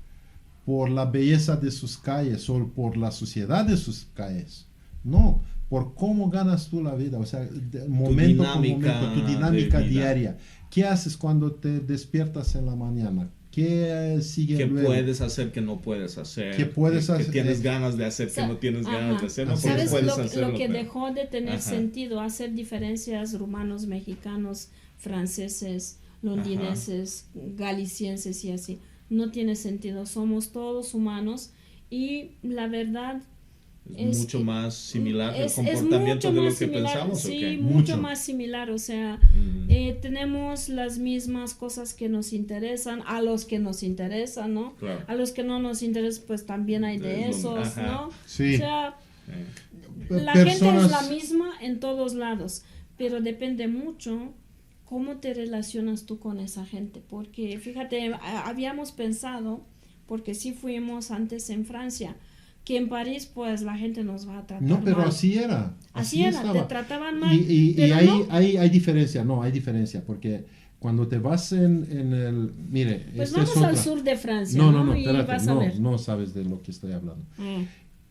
por la belleza de sus calles o por la suciedad de sus calles. No, por cómo ganas tú la vida, o sea, momento por dinámica momento, tu de dinámica vida. diaria. ¿Qué haces cuando te despiertas en la mañana? ¿Qué sigue ¿Qué luego? puedes hacer que no puedes hacer? ¿Qué puedes hacer? Que tienes ganas de hacer que no tienes ganas de hacer? No, porque ¿Sabes puedes lo hacerlo. que pero- dejó de tener Ajá. sentido? Hacer diferencias rumanos, mexicanos, franceses, londineses, galicienses y así. No tiene sentido. Somos todos humanos y la verdad Es mucho más similar el es comportamiento mucho de lo más que similar, pensamos. ¿o sí, qué? mucho Mucho. más similar, o sea, tenemos las mismas cosas que nos interesan, a los que nos interesan, ¿no? Claro. A los que no nos interesan, pues también hay de Es lo- esos, ajá. ¿no? Sí. O sea, Eh, la gente es Personas- la misma en todos lados, pero depende mucho cómo te relacionas tú con esa gente, porque fíjate, habíamos pensado, porque sí fuimos antes en Francia, que en París pues la gente nos va a tratar No, pero mal. así era. Así era, estaba. te trataban mal. Y pero hay, no. hay diferencia, no, hay diferencia, porque cuando te vas en el... Mire, Pues esta vamos es al otra. sur de Francia, No, ¿no? no, Y espérate, vas a no, ver. no sabes de lo que estoy hablando. Ah,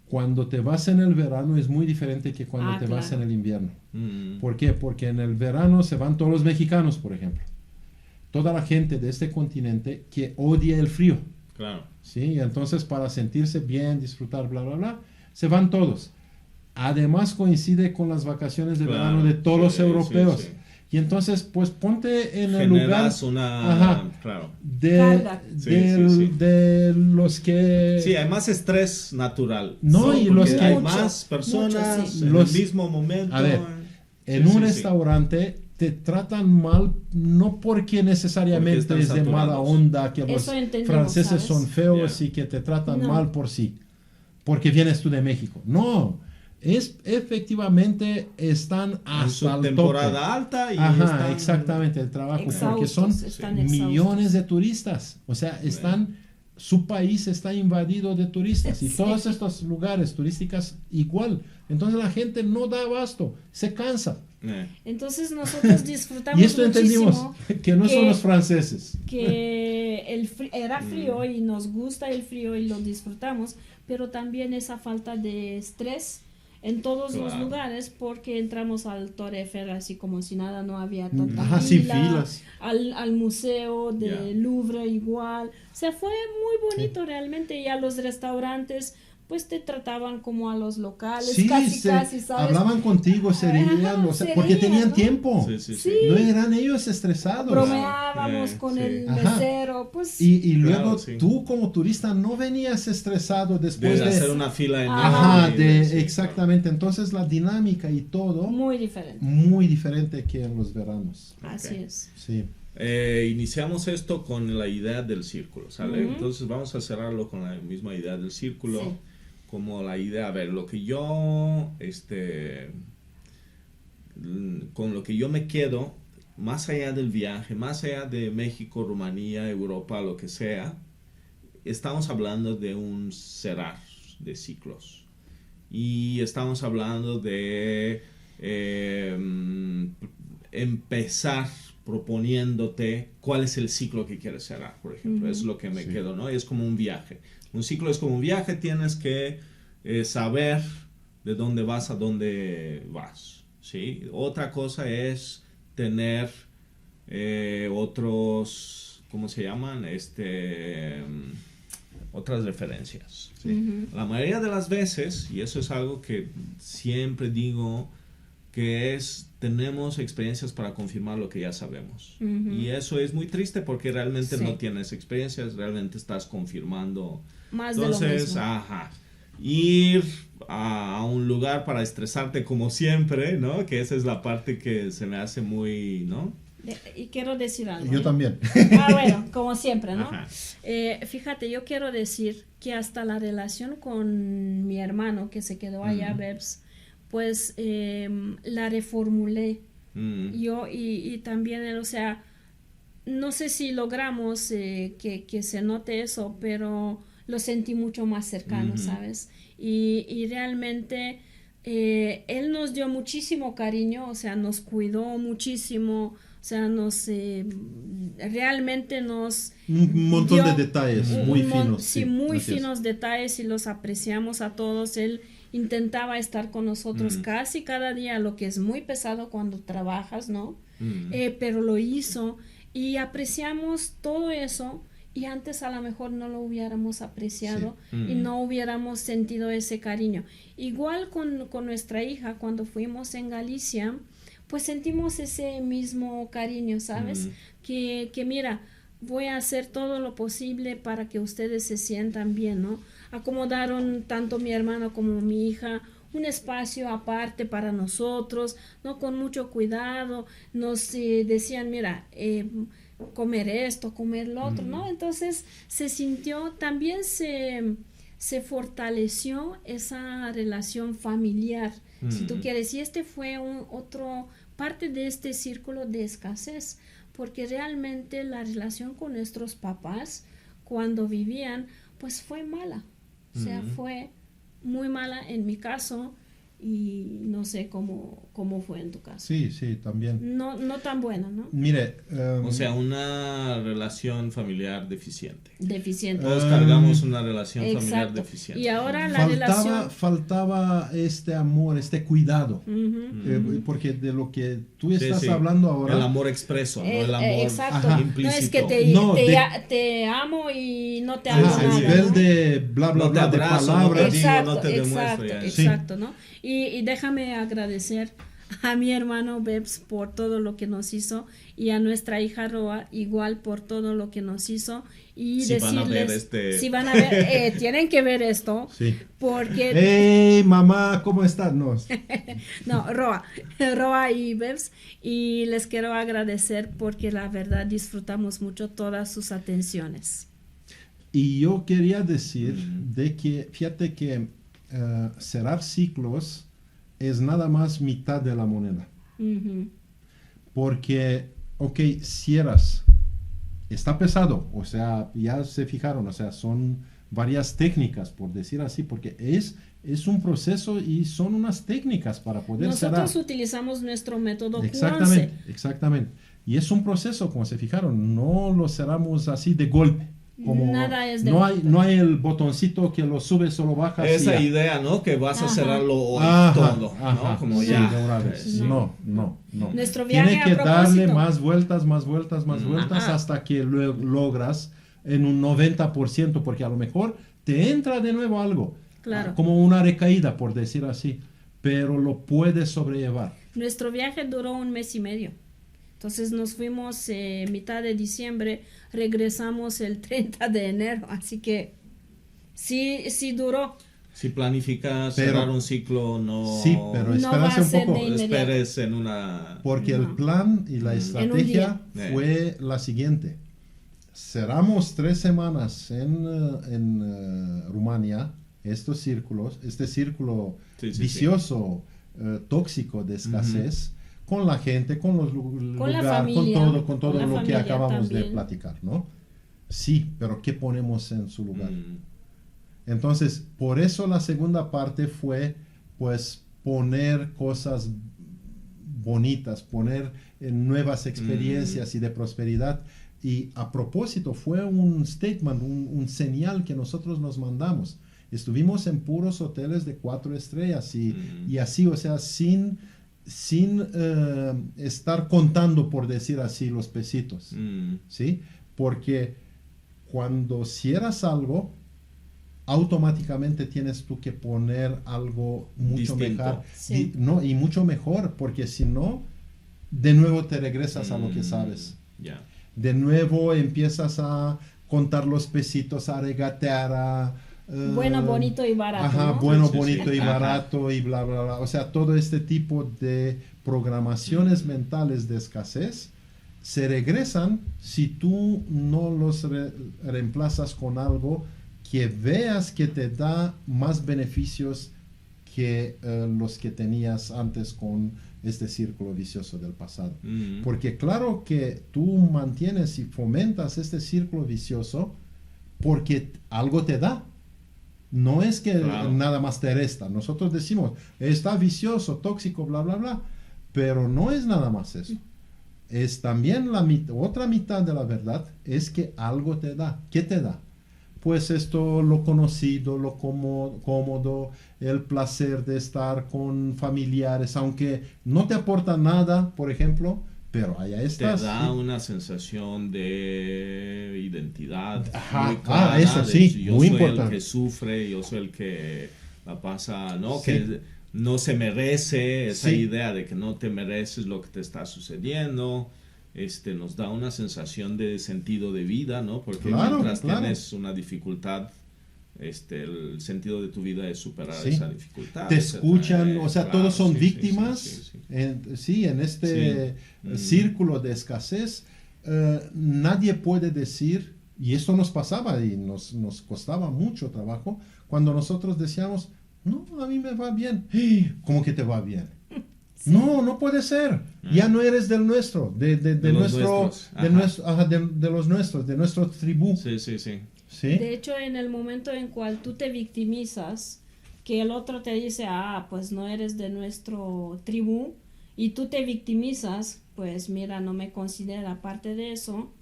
Cuando te vas en el verano es muy diferente que cuando Ah, te vas en claro. el invierno. mm, ¿Por qué? Porque en el verano se van todos los mexicanos, por ejemplo. Toda la gente de este continente que odia el frío. claro. ¿Sí? Y entonces para sentirse bien, disfrutar, bla, bla, bla, se van todos. Además coincide con las vacaciones de Claro, verano de todos los sí, europeos. sí, sí. Y entonces, pues ponte en el lugar Generas una... Claro. Carga. de los que... Sí, hay más estrés natural. No, y los Porque que... hay más personas mucho, sí. en Los- el mismo momento. A ver, en un restaurante te tratan mal, no porque necesariamente Porque están es de mala saturados. onda, que los Eso entendemos, franceses ¿sabes? son feos Yeah. y que te tratan No. mal por sí, porque vienes tú de México. No, es efectivamente están En hasta su el temporada tope. alta y Ajá, están- exactamente, el trabajo, porque Exhaustos, son están millones exhaustos. de turistas, o sea, su país está invadido de turistas y Sí. todos estos lugares turísticos igual. Entonces la gente no da abasto, se cansa. Entonces nosotros disfrutamos Y esto entendimos, muchísimo que no son que- los franceses. que era frío y nos gusta el frío y lo disfrutamos, pero también esa falta de estrés en todos los Claro. lugares, porque entramos al Torre Eiffel así como si nada, no había tanta Ajá, sin fila, filas. al museo de Ya. Louvre igual, o sea, fue muy bonito realmente, y a los restaurantes pues te trataban como a los locales, Sí, casi, ¿sabes? hablaban contigo, se reían, Ajá, o sea, se porque reían, tenían ¿no? tiempo. Sí, sí, sí. Sí. No eran ellos estresados. Bromeábamos con Sí. el Ajá. mesero, pues... Y luego Claro, sí. tú como turista no venías estresado después De de... hacer una fila enorme. Ajá, y sí, exactamente. Entonces la dinámica y todo Muy diferente. muy diferente que en los veranos. Así Ok. es. Sí. Iniciamos esto con la idea del círculo, ¿sale? Ujú. Entonces vamos a cerrarlo con la misma idea del círculo, Sí. como la idea, a ver, con lo que yo me quedo, más allá del viaje, más allá de México, Rumanía, Europa, lo que sea, estamos hablando de un cerrar de ciclos. Y estamos hablando de empezar proponiéndote cuál es el ciclo que quieres cerrar, por ejemplo. Ujú. Es lo que me Sí. quedo, ¿no? Es como un viaje. Un ciclo es como un viaje, tienes que saber de dónde vas a dónde vas, ¿sí? Otra cosa es tener otros, ¿cómo se llaman? Otras referencias. Ujú. La mayoría de las veces, y eso es algo que siempre digo, que es, tenemos experiencias para confirmar lo que ya sabemos. Ujú. Y eso es muy triste porque realmente Sí. no tienes experiencias, realmente estás confirmando. Más de lo Entonces, mismo. ajá, ir a un lugar para estresarte como siempre, ¿no? Que esa es la parte que se me hace muy, ¿no? Y quiero decir algo. Yo ¿eh? también. Bueno, como siempre, ¿no? Ajá. Fíjate, yo quiero decir que hasta la relación con mi hermano que se quedó allá, Ujú. Bebs, pues la reformulé. Mm. Yo y también él, o sea, no sé si logramos que se note eso, pero lo sentí mucho más cercano, Ujú. ¿sabes? Y realmente él nos dio muchísimo cariño, o sea, nos cuidó muchísimo, o sea, realmente nos... Un montón dio de detalles un muy mon- finos. Sí, muy así es. finos detalles y los apreciamos a todos. Él intentaba estar con nosotros Mm. casi cada día, lo que es muy pesado cuando trabajas, ¿no? Mm. Pero lo hizo y apreciamos todo eso, y antes a lo mejor no lo hubiéramos apreciado Sí. y Mm. no hubiéramos sentido ese cariño. Igual con nuestra hija, cuando fuimos en Galicia, pues sentimos ese mismo cariño, ¿sabes? Mm. Que mira, voy a hacer todo lo posible para que ustedes se sientan bien, ¿no? Acomodaron tanto mi hermano como mi hija un espacio aparte para nosotros, ¿no? Con mucho cuidado, nos decían, mira, comer esto, comer lo otro, ¿no? Entonces se sintió, también se fortaleció esa relación familiar, si tú Mm. quieres, y fue otro parte de este círculo de escasez, porque realmente la relación con nuestros papás cuando vivían, pues fue mala, o sea, Ujú. fue muy mala en mi caso, y no sé cómo fue en tu caso. Sí, sí, también. No tan buena, ¿no? Mire, O sea, una relación familiar deficiente. Deficiente. Todos cargamos una relación familiar Exacto. deficiente. Y ahora la relación... faltaba este amor, este cuidado. Ujú. Porque de lo que tú Sí, estás sí. hablando ahora... El amor expreso, no el amor exacto. Ajá. implícito. No es que te amo y no te Ajá, hago a nada, nivel ¿no? de bla, bla, No te bla, de abrazo, no te palabras. digo, Exacto, no te demuestro, exacto, ya. Sí. exacto, ¿no? Y déjame agradecer a mi hermano Bebs por todo lo que nos hizo y a nuestra hija Roa igual por todo lo que nos hizo y si decirles, van a ver si van a ver, tienen que ver esto, Sí. porque ¡Hey, mamá! ¿Cómo estás? No. no, Roa y Bebs, y les quiero agradecer porque la verdad disfrutamos mucho todas sus atenciones. Y yo quería decir de que, fíjate que cerrar ciclos es nada más mitad de la moneda. Ujú. Porque, ok, cierras, está pesado, o sea, ya se fijaron, o sea, son varias técnicas, por decir así, porque es un proceso y son unas técnicas para poder Nosotros cerrar. utilizamos nuestro método Exactamente, Cuonce. exactamente. Y es un proceso, como se fijaron, no lo cerramos así de golpe. Como Nada es de no golpe. no hay el botoncito que lo subes o lo bajas. Esa y ya. idea, ¿no? Que vas a Ajá. cerrarlo hoy Ajá, todo, ajá, ¿no? Como sí, ya. de una vez. Sí. No. Nuestro viaje Tiene que a darle propósito. más vueltas, más vueltas Ajá. hasta que logras en un 90%, porque a lo mejor te entra de nuevo algo, Claro. como una recaída, por decir así, pero lo puedes sobrellevar. Nuestro viaje duró 1 mes y medio. Entonces nos fuimos mitad de diciembre, regresamos el 30 de enero, así que sí duró. Si planificas Pero- cerrar un ciclo, no, Sí, pero No va espérate a un ser poco, de inmediato. esperes en una... porque el No. plan y la En un estrategia día. fue la siguiente. Cerramos 3 semanas en Rumania estos círculos, este círculo Sí, sí, vicioso, tóxico de escasez, con la gente, con los Con la lugares, familia, con todo con la lo que familia acabamos de también. platicar, ¿no? Sí, pero ¿qué ponemos en su lugar? Entonces, por eso la segunda parte fue, pues, poner cosas bonitas, poner nuevas experiencias y de prosperidad. Y a propósito, fue un statement, un señal que nosotros nos mandamos. Estuvimos en puros hoteles de 4 estrellas y así, o sea, sin estar contando, por decir así, los pesitos, ¿sí? Porque cuando cierras algo, automáticamente tienes tú que poner algo mucho Distinto. mejor. Sí. Y mucho mejor, porque si no, de nuevo te regresas a lo que sabes. Ya. De nuevo empiezas a contar los pesitos, a regatear, Bueno, bonito y barato, Ajá, ¿no? bueno, Sí, sí, bonito sí. y Ajá. barato y bla, bla, bla. O sea, todo este tipo de programaciones mentales de escasez se regresan si tú no los reemplazas con algo que veas que te da más beneficios que los que tenías antes con este círculo vicioso del pasado. Porque claro que tú mantienes y fomentas este círculo vicioso porque algo te da. No es que Claro. nada más te resta. Nosotros decimos, está vicioso, tóxico, bla, bla, bla. Pero no es nada más eso. Es también otra mitad de la verdad, es que algo te da. ¿Qué te da? Pues esto, lo conocido, lo cómodo, el placer de estar con familiares, aunque no te aporta nada, por ejemplo, pero allá Te estás. da ¿sí? una sensación de identidad Ajá. muy clara. Eso de sí, yo muy soy importante. el que sufre, yo soy el que la pasa, ¿no? Sí. Que no se merece esa Sí. idea de que no te mereces lo que te está sucediendo. Nos da una sensación de sentido de vida, ¿no? Porque Claro, mientras claro. tienes una dificultad, el sentido de tu vida es superar Sí. esa dificultad. Te etcétera. escuchan, o sea, Claro, todos son sí, sí, víctimas, sí, sí, sí. en este Sí. círculo de escasez. Nadie puede decir, y esto nos pasaba y nos costaba mucho trabajo, cuando nosotros decíamos, no, a mí me va bien. ¿Cómo que te va bien? Sí. No puede ser. Ya no eres del nuestro, de los nuestro, nuestros. de, Ajá. nuestro de los nuestros, de nuestro tribu. Sí, sí, sí. ¿Sí? De hecho, en el momento en cual tú te victimizas, que el otro te dice, pues no eres de nuestro tribu, y tú te victimizas, pues mira, no me considera parte de eso,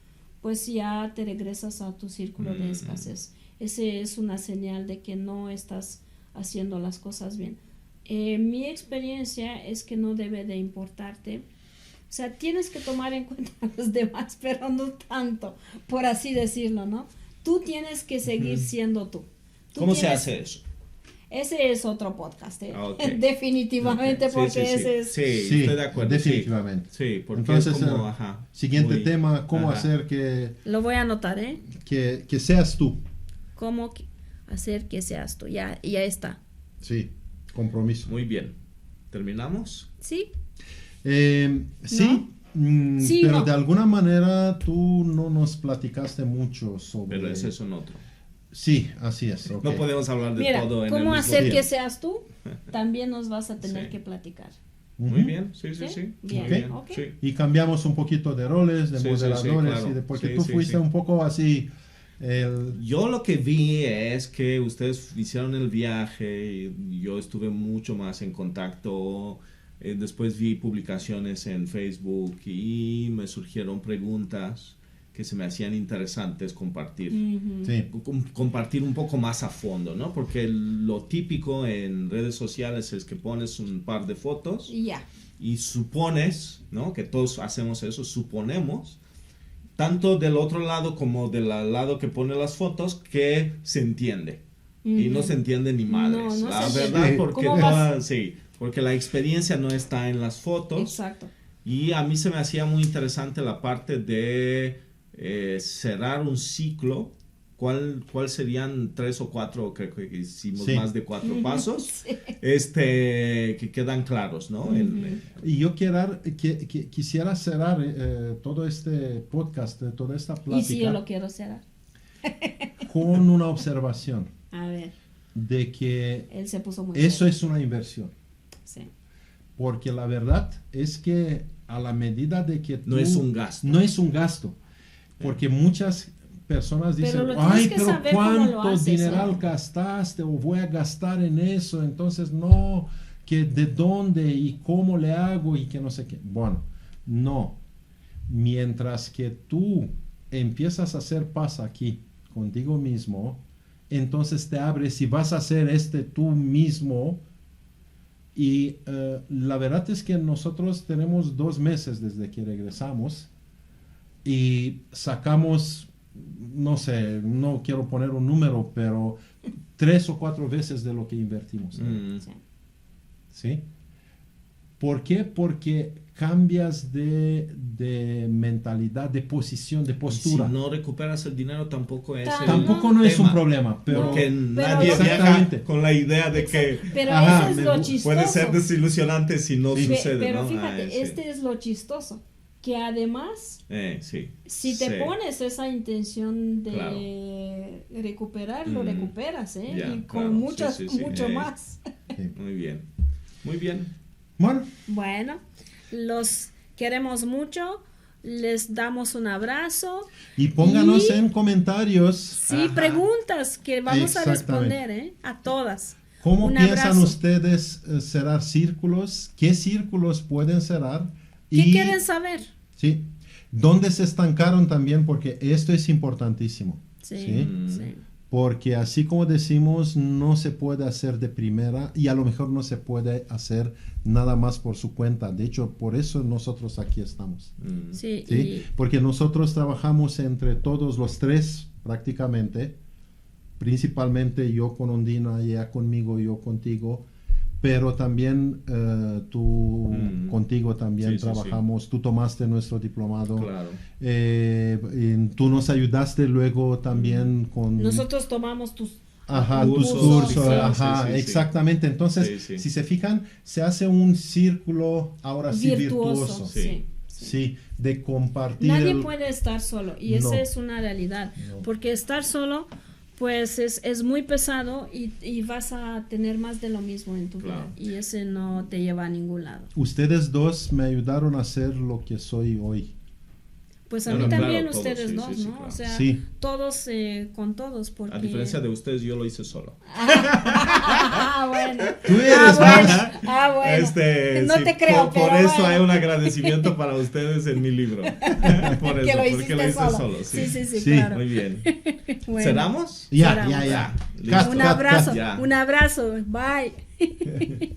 pues ya te regresas a tu círculo de escasez. Ese es una señal de que no estás haciendo las cosas bien. Mi experiencia es que no debe de importarte. O sea, tienes que tomar en cuenta a los demás, pero no tanto, por así decirlo, ¿no? Tú tienes que seguir siendo tú. Tú ¿Cómo se tienes- hace eso? ese es otro podcast, ¿eh? Ah, ok. Definitivamente, Sí, porque sí, sí. ese es... Sí, Sí, estoy de acuerdo. definitivamente. Sí, porque Entonces, es como, ajá, siguiente muy- tema, cómo ajá. hacer Lo voy a anotar, ¿eh? que seas tú. Cómo hacer que seas tú. Ya está. Sí, compromiso. Muy bien. ¿Terminamos? ¿Sí? Sí, Sí, pero no. de alguna manera tú no nos platicaste mucho sobre... Pero ese es un otro. Sí, así es. ok. No podemos hablar de Mira, todo en el cómo mismo hacer día. que seas tú, también nos vas a tener Sí. que platicar. Muy Ujú. bien, sí, sí, ¿Sí? sí. Bien, Muy Ok. ok. sí. Y cambiamos un poquito de roles, de Sí, sí, sí, moderadores, claro. y de, porque Sí, tú sí, fuiste sí. un poco así... Yo lo que vi es que ustedes hicieron el viaje y yo estuve mucho más en contacto. Después vi publicaciones en Facebook y me surgieron preguntas que se me hacían interesantes compartir. Ujú. sí, Compartir un poco más a fondo, ¿no? Porque lo típico en redes sociales es que pones un par de fotos Y ya. y supones, ¿no? Que todos hacemos eso, suponemos, tanto del otro lado como del lado que pone las fotos, que se entiende. Y no Ujú. se entiende ni madres. No, no la se verdad, entiende. porque ¿Cómo vas? sí, porque la experiencia no está en las fotos. Exacto. Y a mí se me hacía muy interesante la parte de cerrar un ciclo. ¿Cuál serían 3 o 4? Creo que hicimos Sí. más de 4 pasos. Sí. Que quedan claros, ¿no? y yo quisiera cerrar todo este podcast, toda esta Y si yo plática lo quiero cerrar. con una observación A ver, de que él se puso muy eso serio. es una inversión. Sí. Porque la verdad es que a la medida de que No es un gasto. No es un gasto. Porque muchas personas Pero dicen, lo tienes ay, que pero saber cómo lo ¿cuánto haces, dineral ¿no? gastaste o voy a gastar en eso? Entonces, no, que de dónde y cómo le hago y que no sé qué. Bueno, no. Mientras que tú empiezas a hacer paz aquí contigo mismo, entonces te abres y vas a hacer tú mismo. Y la verdad es que nosotros tenemos 2 meses desde que regresamos y sacamos, no sé, no quiero poner un número, pero 3 o 4 veces de lo que invertimos. Sí. ¿Sí? ¿Por qué? Porque cambias de mentalidad, de posición, de postura. Si no recuperas el dinero tampoco es el Tampoco no es un tema, problema, pero porque nadie Exactamente. viaja con la idea de que Pero Ajá, eso es me lo gu- chistoso. puede ser desilusionante si no Sí. sucede, Pero ¿no? fíjate, Sí. este es lo chistoso. Que además, Sí. si te Sí. pones esa intención de Claro. recuperar, lo recuperas, ¿eh? Ya, y claro. con mucho Sí, sí, sí. más. Sí. Muy bien. Muy bien. Bueno, Bueno, los queremos mucho. Les damos un abrazo. y pónganos Y- en comentarios Sí, Ajá. preguntas que vamos a Exactamente. responder, ¿eh? A todas. cómo Un piensan abrazo. ustedes cerrar círculos, qué círculos pueden cerrar ¿Qué y quieren saber? sí, dónde se estancaron también, porque esto es importantísimo. Sí, ¿Sí? sí. Porque así como decimos, no se puede hacer de primera y a lo mejor no se puede hacer nada más por su cuenta. De hecho, por eso nosotros aquí estamos. Sí, ¿Sí? y- Porque nosotros trabajamos entre todos los 3 prácticamente, principalmente yo con Ondina, ella conmigo, yo contigo, pero también tú contigo también Sí, sí, trabajamos, tú tomaste nuestro diplomado. Claro. Y tú nos ayudaste luego también con nosotros tomamos tus... tus cursos, cursos, sí, claro, ajá, sí, sí, sí. exactamente. Entonces, Sí, sí. si se fijan, se hace un círculo ahora sí virtuoso, Sí. Sí. sí, de compartir. Nadie el- puede estar solo y No. esa es una realidad, No. porque estar solo pues es muy pesado y vas a tener más de lo mismo en tu Claro. vida y ese no te lleva a ningún lado. Ustedes 2 me ayudaron a ser lo que soy hoy. Pues a Claro, mí también claro, todos, ustedes sí, dos, sí, sí, ¿no? claro. O sea, Sí. todos con todos porque... A diferencia de ustedes, yo lo hice solo. Ah, bueno. Tú eres más. Bueno. No sí, te creo, por pero eso bueno. hay un agradecimiento para ustedes en mi libro. Por Que eso, lo porque hiciste lo hice solo. solo. Sí, sí, sí, Sí. claro. Muy bien. Bueno. ¿Cerramos? Ya, Cerramos. ya, ya. Listo. Un abrazo, Ya. un abrazo. Bye.